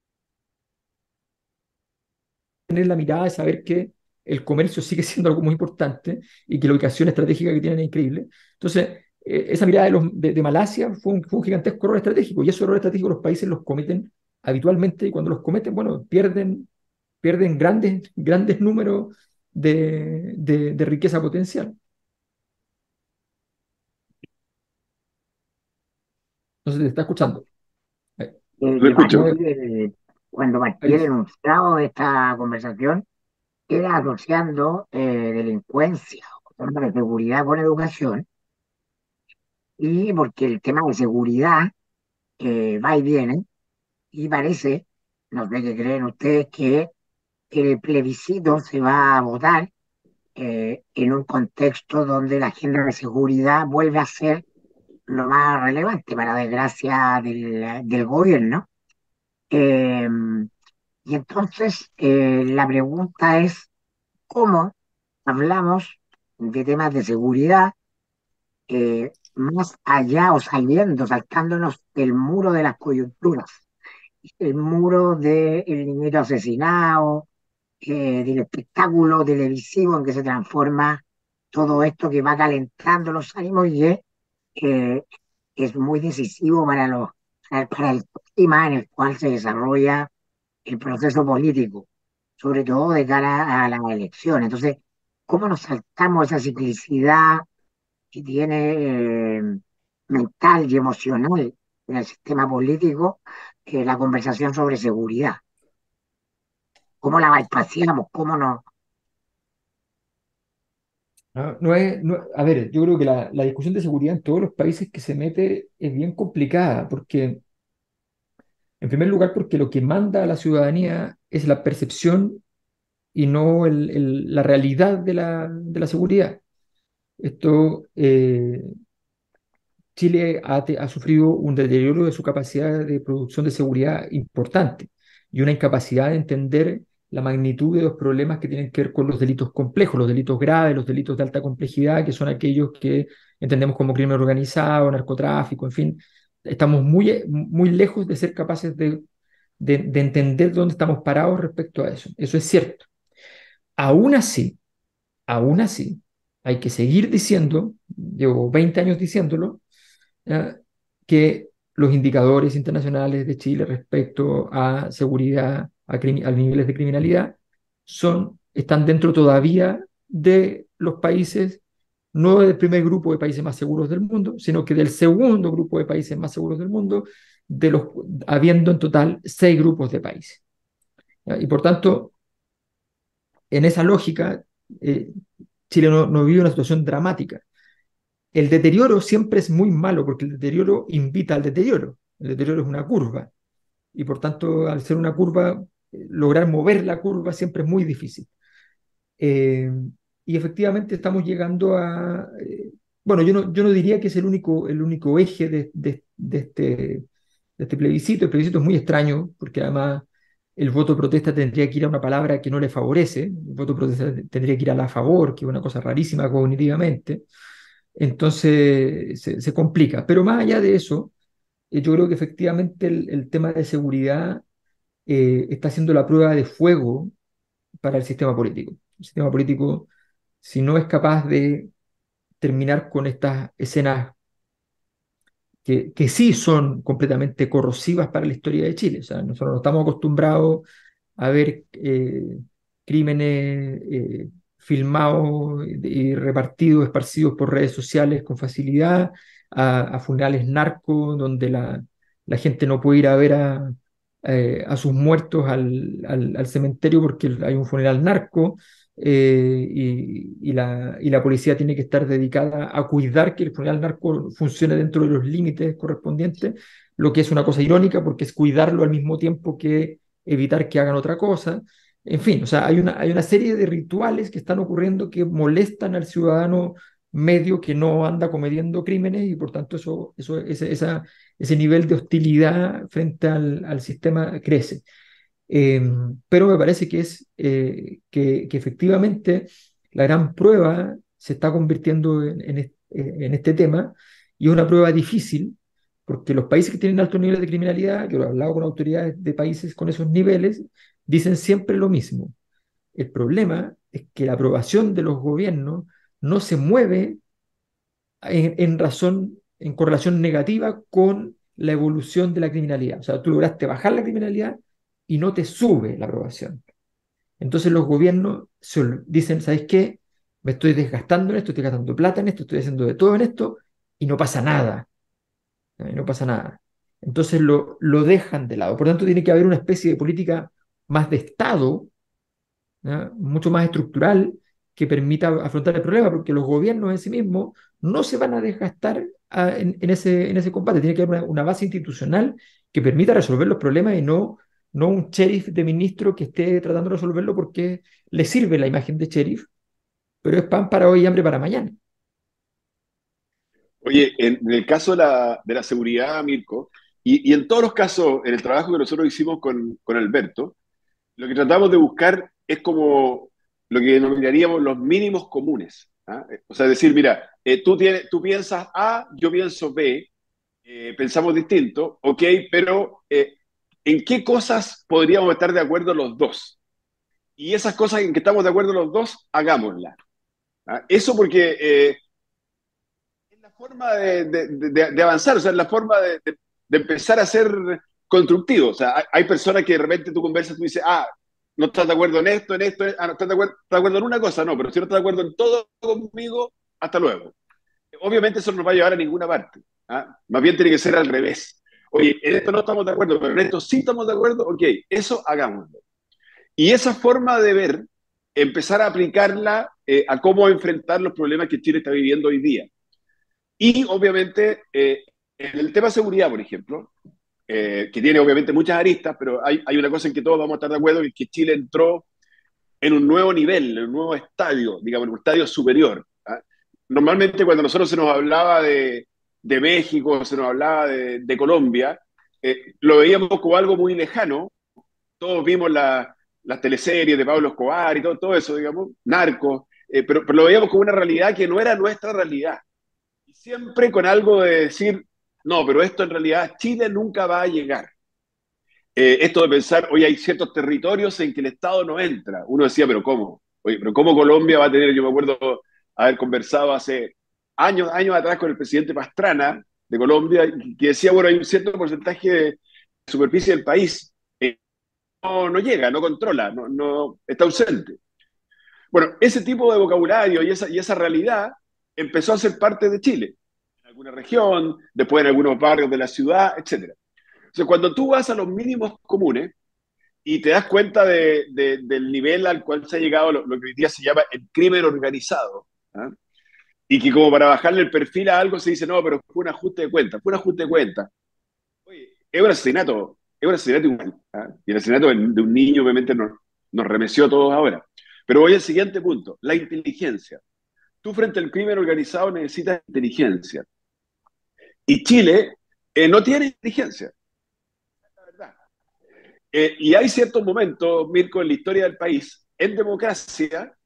la mirada de saber que el comercio sigue siendo algo muy importante y que la ubicación estratégica que tienen es increíble. Entonces, esa mirada de Malasia fue un gigantesco error estratégico y esos errores estratégicos los países los cometen habitualmente y cuando los cometen, bueno, pierden grandes números de riqueza potencial. Entonces, te está escuchando. Ahí, Lo Que escucho. cuando ahí partí el dice. enunciado de esta conversación, era asociando delincuencia o temas de seguridad con educación, y porque el tema de seguridad va y viene, y parece, no sé qué creen ustedes, que el plebiscito se va a votar en un contexto donde la agenda de seguridad vuelve a ser lo más relevante, para desgracia del gobierno. Eh, y entonces la pregunta es, ¿cómo hablamos de temas de seguridad más allá o saliendo, saltándonos el muro de las coyunturas, el muro del niñito asesinado, del espectáculo televisivo en que se transforma todo esto que va calentando los ánimos y eh, es muy decisivo para el clima en el cual se desarrolla el proceso político, sobre todo de cara a las elecciones. Entonces, ¿cómo nos saltamos esa ciclicidad que tiene mental y emocional en el sistema político, la conversación sobre seguridad? ¿Cómo la bypassamos? ¿Cómo no? A ver, yo creo que la discusión de seguridad en todos los países que se mete es bien complicada, porque, en primer lugar, porque lo que manda a la ciudadanía es la percepción y no la realidad de la seguridad. Esto, Chile ha sufrido un deterioro de su capacidad de producción de seguridad importante y una incapacidad de entender la magnitud de los problemas que tienen que ver con los delitos complejos, los delitos graves, los delitos de alta complejidad, que son aquellos que entendemos como crimen organizado, narcotráfico, en fin. Estamos muy lejos de ser capaces de entender dónde estamos parados respecto a eso. Eso es cierto. Aún así, aún así, hay que seguir diciendo, llevo 20 años diciéndolo, ¿ya? Que los indicadores internacionales de Chile respecto a seguridad, a niveles de criminalidad, están dentro todavía de los países, no del primer grupo de países más seguros del mundo, sino que del segundo grupo de países más seguros del mundo, habiendo en total 6 grupos de países. ¿Ya? Y por tanto, en esa lógica, eh, Chile no vive una situación dramática. El deterioro siempre es muy malo porque el deterioro invita al deterioro. El deterioro es una curva y por tanto, al ser una curva, lograr mover la curva siempre es muy difícil. Eh, y efectivamente estamos llegando bueno, yo no diría que es el único eje de este plebiscito. El plebiscito es muy extraño porque además el voto de protesta tendría que ir a una palabra que no le favorece. El voto de protesta tendría que ir a la favor, que es una cosa rarísima cognitivamente. Entonces se complica. Pero más allá de eso, yo creo que efectivamente el tema de seguridad está siendo la prueba de fuego para el sistema político. El sistema político, si no es capaz de terminar con estas escenas que sí son completamente corrosivas para la historia de Chile. O sea, nosotros no estamos acostumbrados a ver crímenes filmados y repartidos, esparcidos por redes sociales con facilidad, a funerales narcos, donde la gente no puede ir a ver a sus muertos al cementerio porque hay un funeral narco. Y la policía tiene que estar dedicada a cuidar que el funeral narco funcione dentro de los límites correspondientes, lo que es una cosa irónica porque es cuidarlo al mismo tiempo que evitar que hagan otra cosa. En fin, o sea, hay una serie de rituales que están ocurriendo que molestan al ciudadano medio que no anda cometiendo crímenes y por tanto ese nivel de hostilidad frente al sistema crece. Eh, pero me parece que efectivamente la gran prueba se está convirtiendo en este tema y es una prueba difícil porque los países que tienen altos niveles de criminalidad, yo lo he hablado con autoridades de países con esos niveles, dicen siempre lo mismo. El problema es que la aprobación de los gobiernos no se mueve en correlación negativa con la evolución de la criminalidad. O sea, tú lograste bajar la criminalidad y no te sube la aprobación. Entonces los gobiernos dicen, ¿sabes qué? Me estoy desgastando en esto, estoy gastando plata en esto, estoy haciendo de todo en esto y no pasa nada. No pasa nada. Entonces lo dejan de lado. Por tanto, tiene que haber una especie de política más de Estado, ¿ya? Mucho más estructural, que permita afrontar el problema, porque los gobiernos en sí mismos no se van a desgastar en ese combate. Tiene que haber una base institucional que permita resolver los problemas y no un sheriff de ministro que esté tratando de resolverlo porque le sirve la imagen de sheriff, pero es pan para hoy y hambre para mañana. Oye, en el caso de la seguridad, Mirko, y en todos los casos, en el trabajo que nosotros hicimos con Alberto, lo que tratamos de buscar es como lo que denominaríamos los mínimos comunes. ¿Ah? O sea, decir, mira, tú piensas A, yo pienso B, pensamos distinto, ok, pero ¿en qué cosas podríamos estar de acuerdo los dos? Y esas cosas en que estamos de acuerdo los dos, hagámoslas. ¿Ah? Eso porque es la forma de avanzar, o sea, es la forma de empezar a hacer constructivo. O sea, hay personas que de repente tú conversas, tú dices, no estás de acuerdo en esto, no estás estás de acuerdo en una cosa, no, pero si no estás de acuerdo en todo conmigo, hasta luego. Obviamente eso no nos va a llevar a ninguna parte. ¿Ah? Más bien tiene que ser al revés. Oye, en esto no estamos de acuerdo, pero en esto sí estamos de acuerdo, ok, eso hagámoslo. Y esa forma de ver, empezar a aplicarla a cómo enfrentar los problemas que Chile está viviendo hoy día. Y obviamente, en el tema de seguridad, por ejemplo, que tiene obviamente muchas aristas, pero hay una cosa en que todos vamos a estar de acuerdo, y que Chile entró en un nuevo nivel, en un nuevo estadio, digamos, en un estadio superior. ¿Ah? Normalmente cuando nosotros se nos hablaba de México, se nos hablaba de Colombia, lo veíamos como algo muy lejano. Todos vimos las teleseries de Pablo Escobar y todo eso, digamos, Narcos, pero lo veíamos como una realidad que no era nuestra realidad. Y siempre con algo de decir, no, pero esto en realidad Chile nunca va a llegar. Esto de pensar, hoy hay ciertos territorios en que el Estado no entra. Uno decía, pero ¿cómo? Oye, pero ¿cómo Colombia va a tener? Yo me acuerdo haber conversado hace años atrás con el presidente Pastrana de Colombia, que decía, bueno, hay un cierto porcentaje de superficie del país, no llega, no controla, no está ausente. Bueno, ese tipo de vocabulario y esa realidad empezó a ser parte de Chile, en alguna región, después en algunos barrios de la ciudad, etcétera. O sea, cuando tú vas a los mínimos comunes y te das cuenta del nivel al cual se ha llegado lo que hoy día se llama el crimen organizado, ¿ah? Y que como para bajarle el perfil a algo se dice, no, pero fue un ajuste de cuentas, fue un ajuste de cuentas. Oye, es un asesinato igual, ¿ah? Y el asesinato de un niño obviamente nos remeció a todos ahora. Pero voy al siguiente punto, la inteligencia. Tú frente al crimen organizado necesitas inteligencia. Y Chile no tiene inteligencia, la verdad. Y hay ciertos momentos, Mirko, en la historia del país, en democracia,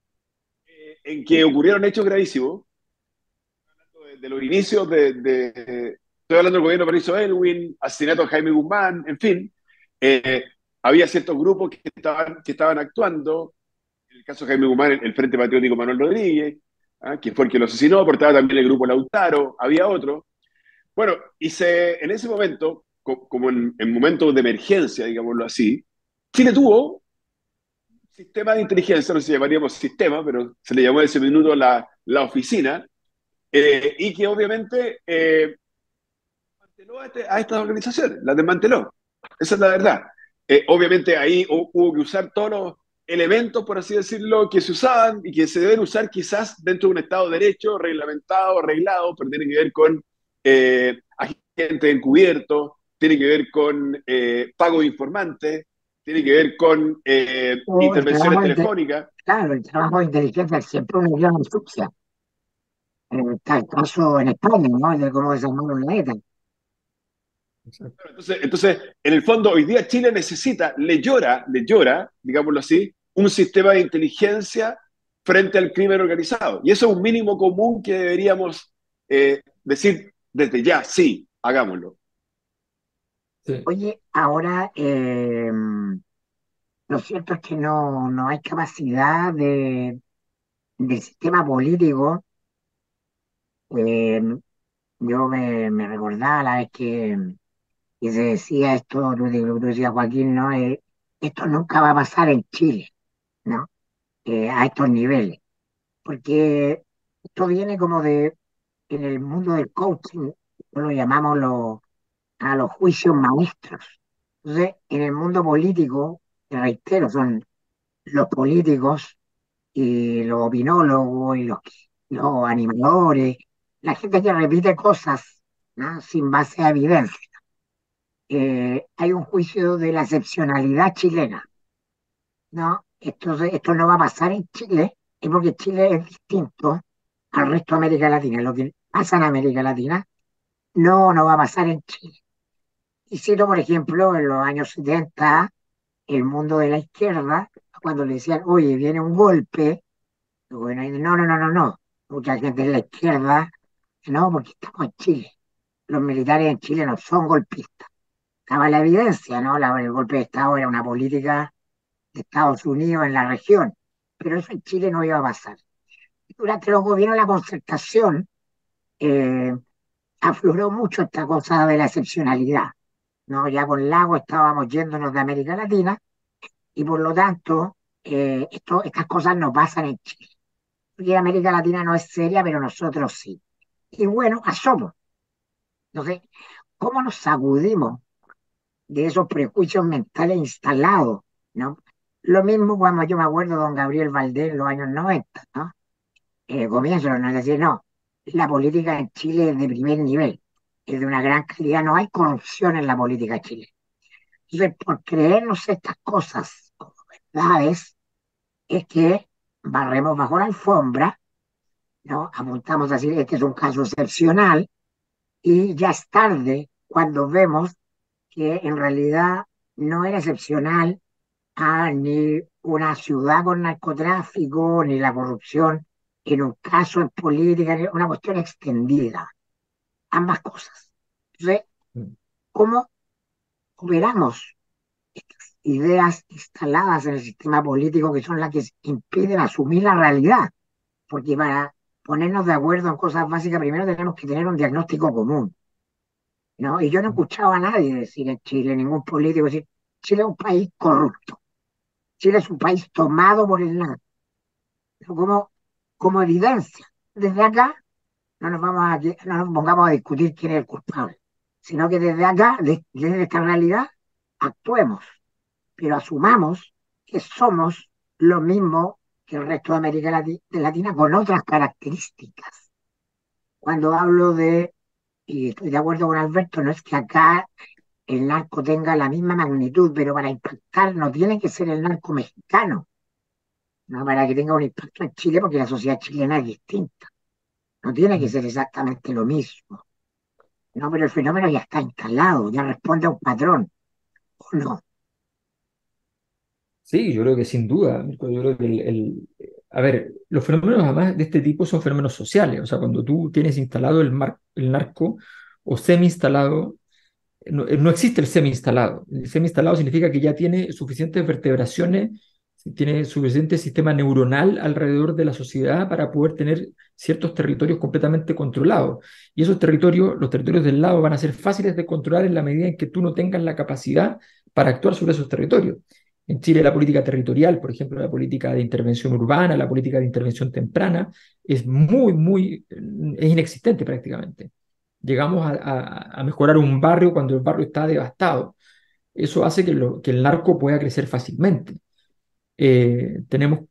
en que ocurrieron hechos gravísimos, de los inicios estoy hablando del gobierno de Patricio Elwin, asesinato de Jaime Guzmán, en fin, eh, había ciertos grupos que estaban actuando, en el caso de Jaime Guzmán, el Frente Patriótico Manuel Rodríguez, que fue el que lo asesinó, pero estaba también el grupo Lautaro, había otro. Bueno, en ese momento, como en momentos de emergencia, digámoslo así, Chile tuvo un sistema de inteligencia, no sé si llamaríamos sistema, pero se le llamó en ese minuto la oficina, y que obviamente desmanteló a estas organizaciones, las desmanteló. Esa es la verdad. Obviamente ahí hubo que usar todos los elementos, por así decirlo, que se usaban y que se deben usar quizás dentro de un Estado de Derecho, reglamentado, arreglado, pero tiene que ver con agentes encubiertos, tiene que ver con pago de informantes, tiene que ver con O el intervenciones trabajo telefónicas. claro, el trabajo de inteligencia es siempre una gran sucia. Está el caso en España, ¿no? De cómo desarmaron la ETA. Exacto. Entonces, en el fondo, hoy día Chile necesita, le llora, digámoslo así, un sistema de inteligencia frente al crimen organizado. Y eso es un mínimo común que deberíamos decir desde ya, sí, hagámoslo. Sí. Oye, ahora lo cierto es que no hay capacidad del sistema político. eh, yo me recordaba la vez que se decía esto, tú decías, Joaquín, ¿no? Esto nunca va a pasar en Chile, ¿no? A estos niveles, porque esto viene como en el mundo del coaching, lo llamamos a los juicios maestros. Entonces, en el mundo político, te reitero, son los políticos y los opinólogos y los animadores, la gente que repite cosas, ¿no? Sin base a evidencia. Hay un juicio de la excepcionalidad chilena, ¿no? Esto no va a pasar en Chile, es porque Chile es distinto al resto de América Latina. Lo que pasa en América Latina no va a pasar en Chile. Y cito, por ejemplo, en los años 70 el mundo de la izquierda, cuando le decían, oye, viene un golpe, bueno, y no. Mucha gente de la izquierda, no, porque estamos en Chile. Los militares en Chile no son golpistas. Estaba la evidencia, ¿no? El golpe de Estado era una política de Estados Unidos en la región, pero eso en Chile no iba a pasar. Durante los gobiernos de la concertación, eh, afloró mucho esta cosa de la excepcionalidad, ¿no? Ya con Lago estábamos yéndonos de América Latina y por lo tanto estas cosas no pasan en Chile. Porque América Latina no es seria, pero nosotros sí. Y bueno, asomos. Entonces, ¿cómo nos sacudimos de esos prejuicios mentales instalados, ¿no? Lo mismo cuando yo me acuerdo de don Gabriel Valdés en los años 90, ¿no? Comienzo, ¿no? Es decir, no, la política en Chile es de primer nivel, es de una gran calidad, no hay corrupción en la política chilena. Entonces, por creernos estas cosas como verdades, es que barremos bajo la alfombra, ¿no? Apuntamos a decir, este es un caso excepcional, y ya es tarde cuando vemos que en realidad no era excepcional ni una ciudad con narcotráfico, ni la corrupción en un caso en política, ni una cuestión extendida, ambas cosas. Entonces, ¿cómo operamos estas ideas instaladas en el sistema político que son las que impiden asumir la realidad? Porque para ponernos de acuerdo en cosas básicas, primero tenemos que tener un diagnóstico común, ¿no? Y yo no he escuchado a nadie decir en Chile, ningún político decir, Chile es un país corrupto, Chile es un país tomado por el narco, ¿no? Como evidencia. Desde acá no nos pongamos a discutir quién es el culpable, sino que desde acá, desde esta realidad, actuemos, pero asumamos que somos lo mismo que el resto de América Latina con otras características. Cuando hablo y estoy de acuerdo con Alberto, no es que acá el narco tenga la misma magnitud, pero para impactar no tiene que ser el narco mexicano, ¿no? Para que tenga un impacto en Chile, porque la sociedad chilena es distinta. No tiene que ser exactamente lo mismo, ¿no? Pero el fenómeno ya está instalado, ya responde a un patrón, ¿o no? Sí, yo creo que sin duda, Mirko, yo creo que a ver, los fenómenos además de este tipo son fenómenos sociales, o sea, cuando tú tienes instalado el narco o semi-instalado, no existe el semi-instalado. El semi-instalado significa que ya tiene suficientes vertebraciones, tiene suficiente sistema neuronal alrededor de la sociedad para poder tener ciertos territorios completamente controlados. Y esos territorios, los territorios del lado, van a ser fáciles de controlar en la medida en que tú no tengas la capacidad para actuar sobre esos territorios. En Chile la política territorial, por ejemplo, la política de intervención urbana, la política de intervención temprana, es es inexistente prácticamente. Llegamos a mejorar un barrio cuando el barrio está devastado. Eso hace que el narco pueda crecer fácilmente. Tenemos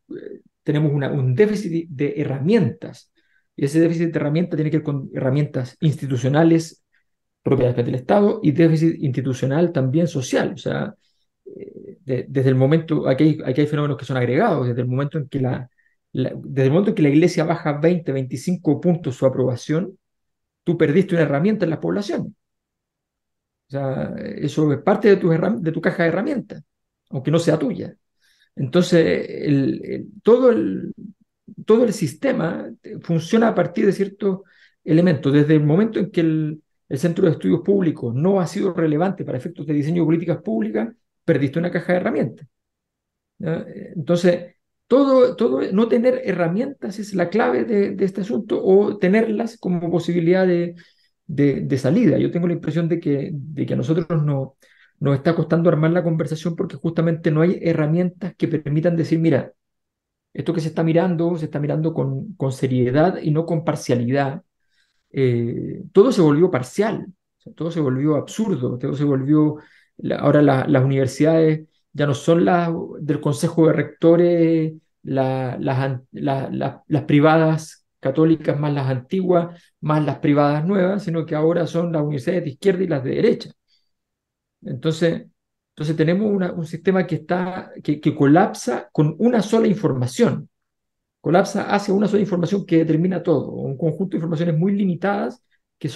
un déficit de herramientas. Y ese déficit de herramientas tiene que ver con herramientas institucionales propias del Estado y déficit institucional también social. O sea, desde el momento, aquí hay fenómenos que son agregados, desde el momento en que desde el momento en que la iglesia baja 20, 25 puntos su aprobación, tú perdiste una herramienta en la población. O sea, eso es parte de de tu caja de herramientas, aunque no sea tuya. Entonces, todo el sistema funciona a partir de ciertos elementos. Desde el momento en que el Centro de Estudios Públicos no ha sido relevante para efectos de diseño de políticas públicas, perdiste una caja de herramientas. ¿Ya? Entonces, no tener herramientas es la clave de este asunto o tenerlas como posibilidad de salida. Yo tengo la impresión de que a nosotros nos está costando armar la conversación porque justamente no hay herramientas que permitan decir, mira, esto que se está mirando con seriedad y no con parcialidad. Todo se volvió parcial, o sea, todo se volvió absurdo, todo se volvió, ahora las universidades ya no son las del Consejo de Rectores, las privadas católicas más las antiguas, más las privadas nuevas, sino que ahora son las universidades de izquierda y las de derecha. Entonces, entonces tenemos un sistema que colapsa con una sola información, colapsa hacia una sola información que determina todo, un conjunto de informaciones muy limitadas que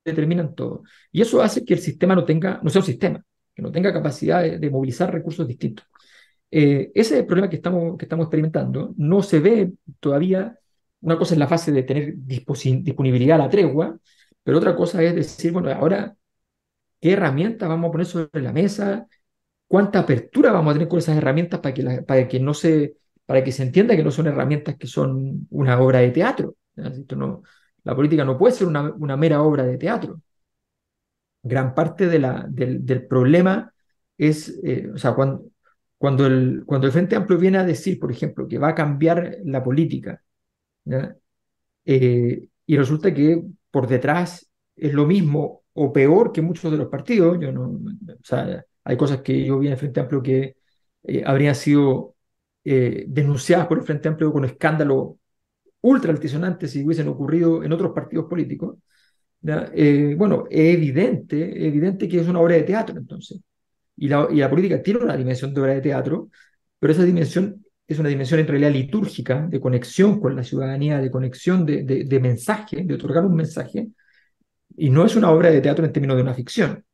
determinan todo. Y eso hace que el sistema no sea un sistema, que no tenga capacidad de movilizar recursos distintos. Ese es el problema que estamos experimentando. No se ve todavía, una cosa es la fase de tener disponibilidad a la tregua, pero otra cosa es decir, bueno, ahora, ¿qué herramientas vamos a poner sobre la mesa? ¿Cuánta apertura vamos a tener con esas herramientas para que se entienda que no son herramientas que son una obra de teatro? ¿Ya? Esto no, la política no puede ser una mera obra de teatro. gran parte del problema es, o sea, cuando el Frente Amplio viene a decir, por ejemplo, que va a cambiar la política, ¿ya? Y resulta que por detrás es lo mismo o peor que muchos de los partidos. Yo no, o sea, hay cosas que yo vi en el Frente Amplio que habrían sido denunciadas por el Frente Amplio con escándalo ultra altisonantes si hubiesen ocurrido en otros partidos políticos. ¿Ya? Bueno, es evidente que es una obra de teatro entonces. Y la política tiene una dimensión de obra de teatro, pero esa dimensión es una dimensión en realidad litúrgica, de conexión con la ciudadanía, de conexión de mensaje, de otorgar un mensaje, y no es una obra de teatro en términos de una ficción.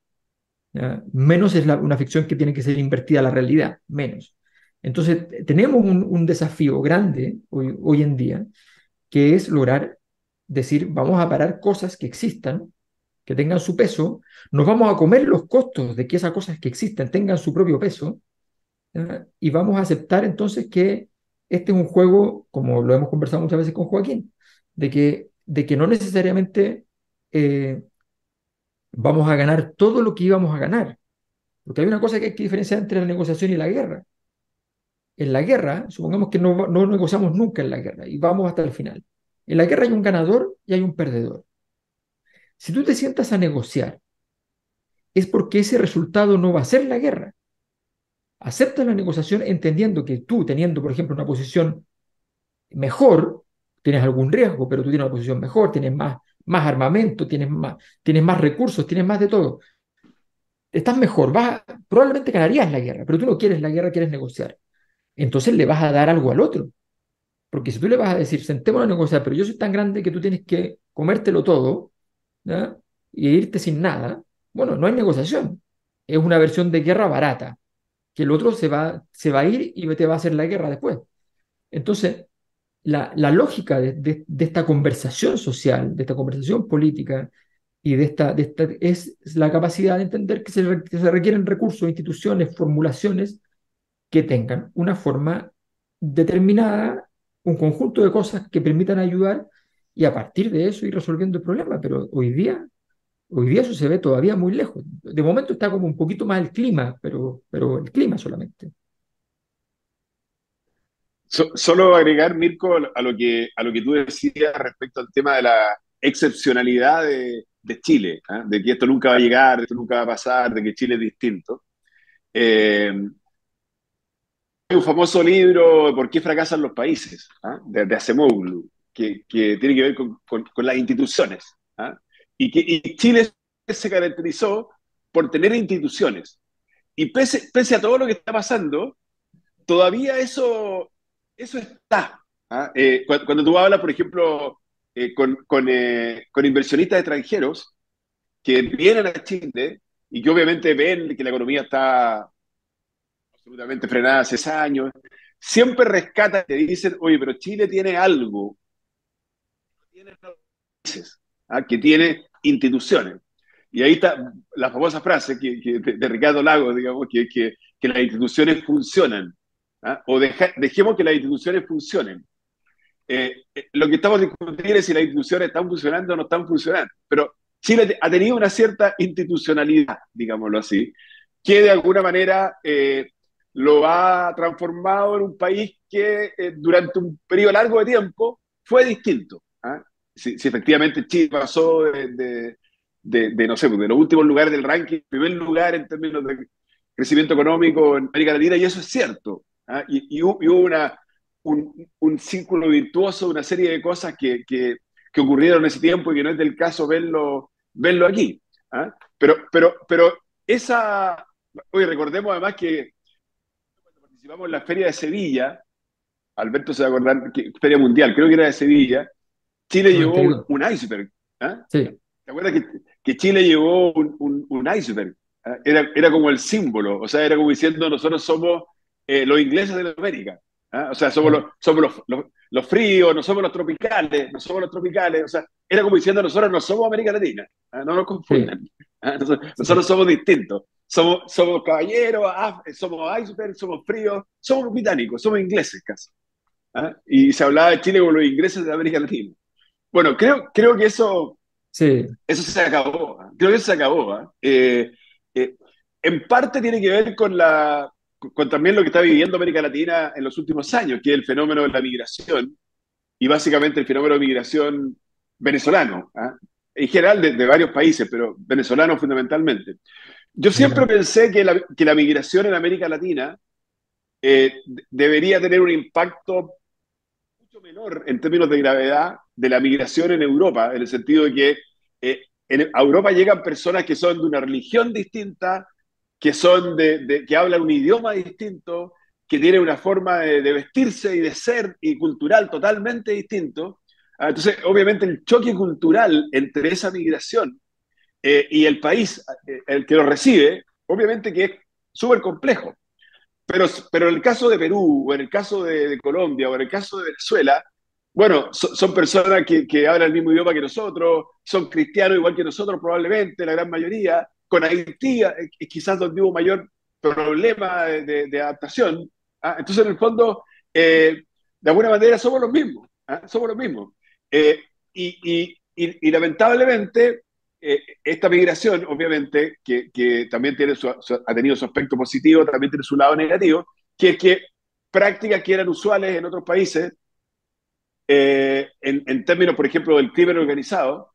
¿Ya? Menos es una ficción que tiene que ser invertida a la realidad, menos. Entonces, tenemos un desafío grande hoy en día, que es lograr decir, vamos a parar cosas que existan, que tengan su peso, nos vamos a comer los costos de que esas cosas que existen tengan su propio peso, ¿ya? Y vamos a aceptar entonces que este es un juego, como lo hemos conversado muchas veces con Joaquín, de que no necesariamente eh, vamos a ganar todo lo que íbamos a ganar, porque hay una cosa que hay que diferenciar entre la negociación y la guerra. En la guerra, supongamos que no negociamos nunca en la guerra y vamos hasta el final. En la guerra hay un ganador y hay un perdedor. Si tú te sientas a negociar, es porque ese resultado no va a ser la guerra. Acepta la negociación entendiendo que tú, teniendo, por ejemplo, una posición mejor, tienes algún riesgo, pero tú tienes una posición mejor, tienes más armamento, tienes más recursos, tienes más de todo. Estás mejor, probablemente ganarías la guerra, pero tú no quieres la guerra, quieres negociar. Entonces le vas a dar algo al otro. Porque si tú le vas a decir, sentémonos a negociar, pero yo soy tan grande que tú tienes que comértelo todo, ¿ya? Y irte sin nada, bueno, no hay negociación. Es una versión de guerra barata, que el otro se va a ir y te va a hacer la guerra después. Entonces, la lógica de esta conversación social, de esta conversación política y es la capacidad de entender que se requieren recursos, instituciones, formulaciones que tengan una forma determinada, un conjunto de cosas que permitan ayudar y a partir de eso ir resolviendo el problema. Pero hoy día eso se ve todavía muy lejos. De momento está como un poquito más el clima, pero el clima solamente. Solo agregar, Mirko, a lo que tú decías respecto al tema de la excepcionalidad de Chile, ¿ah? De que esto nunca va a llegar, esto nunca va a pasar, de que Chile es distinto. Hay un famoso libro, ¿Por qué fracasan los países?, ¿ah? De Acemoglu, que tiene que ver con las instituciones, ¿ah? Y Chile se caracterizó por tener instituciones. Y pese a todo lo que está pasando, todavía eso está. ¿Ah? Cuando tú hablas, por ejemplo, con inversionistas extranjeros que vienen a Chile y que obviamente ven que la economía está absolutamente frenada hace años, siempre rescatan y dicen, oye, pero Chile tiene algo, tiene países, ¿ah? Que tiene instituciones. Y ahí está la famosa frase de Ricardo Lagos, digamos, que las instituciones funcionan. ¿Ah? O dejemos que las instituciones funcionen. Lo que estamos discutiendo es si las instituciones están funcionando o no están funcionando. Pero Chile ha tenido una cierta institucionalidad, digámoslo así, que de alguna manera lo ha transformado en un país que durante un periodo largo de tiempo fue distinto. ¿Ah? Si efectivamente Chile pasó no sé, de los últimos lugares del ranking, primer lugar en términos de crecimiento económico en América Latina, y eso es cierto. ¿Ah? Y hubo un círculo virtuoso, una serie de cosas que ocurrieron en ese tiempo y que no es del caso verlo aquí. ¿Ah? Pero hoy recordemos además que cuando participamos en la Feria de Sevilla, Alberto se va a acordar, Feria Mundial, creo que era de Sevilla, Chile llevó 92. un iceberg. ¿Ah? Sí, ¿Te acuerdas que Chile llevó un iceberg? ¿Ah? Era como el símbolo, o sea, era como diciendo nosotros somos los ingleses de América. ¿Ah? O sea, somos, claro, los fríos, no somos los tropicales, o sea, era como diciendo nosotros no somos América Latina. ¿Ah? No nos sí, confundan. ¿Ah? Nosotros sí, somos distintos. Somos caballeros, somos iceberg, somos fríos, somos británicos, somos ingleses casi. ¿Ah? Y se hablaba de Chile como los ingleses de América Latina. Bueno, creo que eso Sí, Eso se acabó. Creo que eso se acabó. Eh, en parte tiene que ver con también lo que está viviendo América Latina en los últimos años, que es el fenómeno de la migración y básicamente el fenómeno de migración venezolano, ¿ah? En general de varios países, pero venezolano fundamentalmente. Yo siempre mira, pensé que la migración en América Latina debería tener un impacto mucho menor en términos de gravedad de la migración en Europa, en el sentido de que a Europa llegan personas que son de una religión distinta, que son que hablan un idioma distinto, que tienen una forma de vestirse y de ser y cultural totalmente distinto. Entonces, obviamente, el choque cultural entre esa migración y el país, el que lo recibe, obviamente que es súper complejo. Pero en el caso de Perú, o en el caso de Colombia, o en el caso de Venezuela, bueno, son personas que hablan el mismo idioma que nosotros, son cristianos igual que nosotros probablemente, la gran mayoría. Con Haití quizás donde hubo mayor problema de adaptación. Entonces, en el fondo, de alguna manera somos los mismos, somos los mismos. Eh, y lamentablemente, esta migración, obviamente, que también tiene ha tenido su aspecto positivo, también tiene su lado negativo, que es que prácticas que eran usuales en otros países, en términos, por ejemplo, del crimen organizado,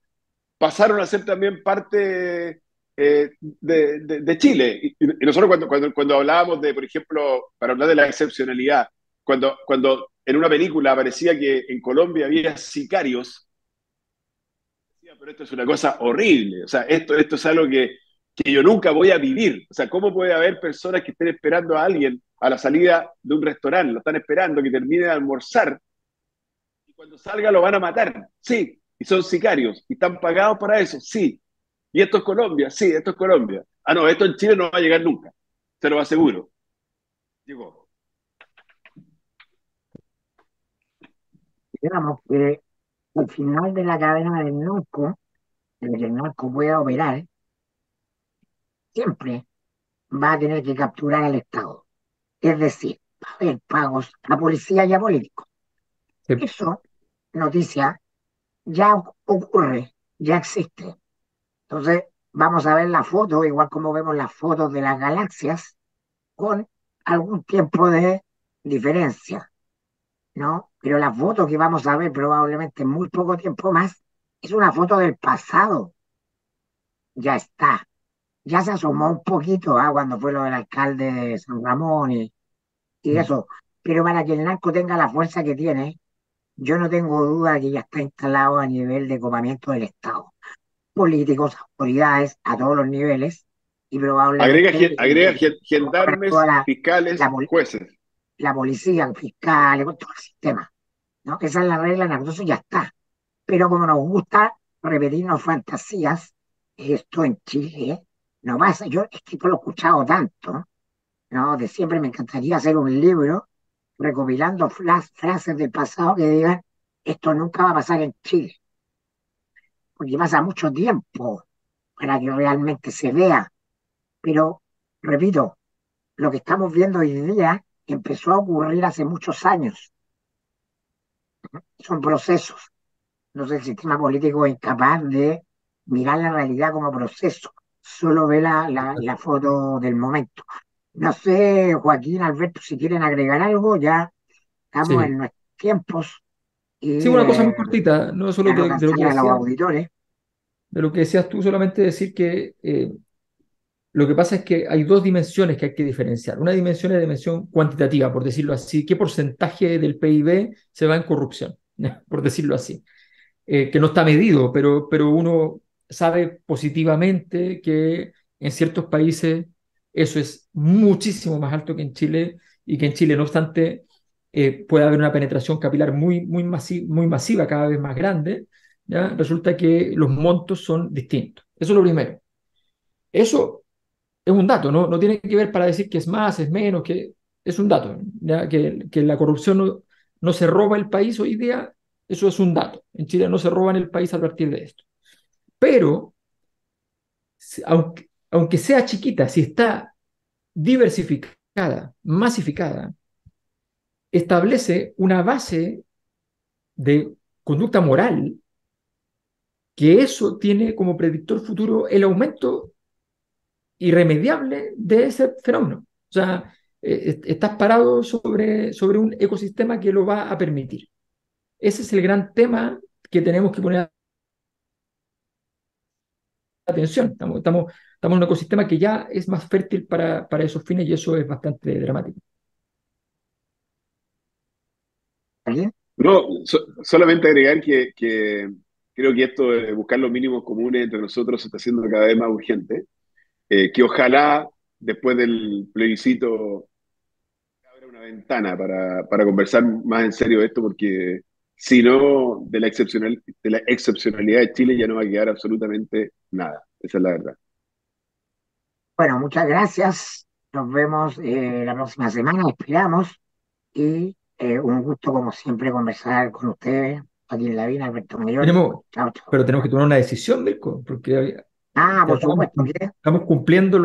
pasaron a ser también parte de Chile. Y nosotros cuando hablábamos de, por ejemplo, para hablar de la excepcionalidad, cuando en una película aparecía que en Colombia había sicarios, pero esto es una cosa horrible, o sea, esto es algo que yo nunca voy a vivir, o sea, ¿cómo puede haber personas que estén esperando a alguien a la salida de un restaurante, lo están esperando que termine de almorzar y cuando salga lo van a matar? Sí, y son sicarios, y están pagados para eso, sí. ¿Y esto es Colombia? Sí, esto es Colombia. Ah, no, esto en Chile no va a llegar nunca, se lo aseguro. Llegó. Digamos que al final de la cadena del narco, en el que el narco pueda operar, siempre va a tener que capturar al Estado. Es decir, va a haber pagos a policía y a políticos. sí, Eso, noticia, ya ocurre, ya existe. Entonces, vamos a ver la foto, igual como vemos las fotos de las galaxias, con algún tiempo de diferencia, ¿no? Pero la foto que vamos a ver probablemente en muy poco tiempo más es una foto del pasado, ya está. Ya se asomó un poquito, cuando fue lo del alcalde de San Ramón y mm, eso. Pero para que el narco tenga la fuerza que tiene, yo no tengo duda de que ya está instalado a nivel de copamiento del Estado. Políticos, autoridades, a todos los niveles, y Agrega, probablemente agrega toda gendarmes, la, fiscales, jueces. la policía, fiscal, todo el sistema, ¿no? Esa es la regla, entonces ya está. Pero como nos gusta repetirnos fantasías, esto en Chile no pasa. Yo es que lo he escuchado tanto, ¿no? De siempre me encantaría hacer un libro recopilando frases del pasado que digan, esto nunca va a pasar en Chile, porque pasa mucho tiempo para que realmente se vea. Pero, repito, lo que estamos viendo hoy día empezó a ocurrir hace muchos años. Son procesos. Entonces el sistema político es incapaz de mirar la realidad como proceso, solo ve la foto del momento. No sé, Joaquín, Alberto, si quieren agregar algo, ya estamos sí. en nuestros tiempos Sí, y una cosa muy cortita, no solo ya no de lo que cansar a los decías, auditores. de lo que decías tú, solamente decir que lo que pasa es que hay dos dimensiones que hay que diferenciar. Una dimensión es dimensión cuantitativa, por decirlo así. ¿Qué porcentaje del PIB se va en corrupción? Por decirlo así. Que no está medido, pero uno sabe positivamente que en ciertos países eso es muchísimo más alto que en Chile y que en Chile, no obstante, puede haber una penetración capilar muy masiva, cada vez más grande. ¿Ya? Resulta que los montos son distintos. Eso es lo primero. Eso es un dato, no tiene que ver para decir que es más, es menos, que es un dato, ¿ya? Que la corrupción no se roba el país hoy día, eso es un dato. En Chile no se roba en el país a partir de esto. Pero, aunque sea chiquita, si está diversificada, masificada, establece una base de conducta moral que eso tiene como predictor futuro el aumento irremediable de ese fenómeno. O sea, estás parado sobre un ecosistema que lo va a permitir. Ese es el gran tema que tenemos que poner atención. Estamos en un ecosistema que ya es más fértil para esos fines y eso es bastante dramático. ¿Alguien? No, solamente agregar que creo que esto de buscar los mínimos comunes entre nosotros se está haciendo cada vez más urgente. Que ojalá después del plebiscito abra una ventana para conversar más en serio de esto, porque si no, de la excepcionalidad de Chile ya no va a quedar absolutamente nada. Esa es la verdad. Bueno, muchas gracias. Nos vemos la próxima semana, esperamos. Y un gusto, como siempre, conversar con ustedes. Joaquín Lavín, Alberto Mayoli. Tenemos, Chao, chao. pero tenemos que tomar una decisión, Mirko, porque Ah, ya por supuesto que. estamos cumpliendo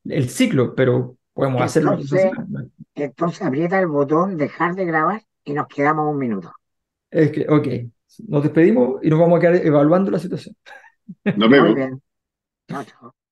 el ciclo, pero podemos hacerlo la próxima Entonces, semana, ¿no? entonces aprieta el botón dejar de grabar y nos quedamos un minuto. Es que, ok, nos despedimos y nos vamos a quedar evaluando la situación. Nos Muy vemos. bien. Chao, chao.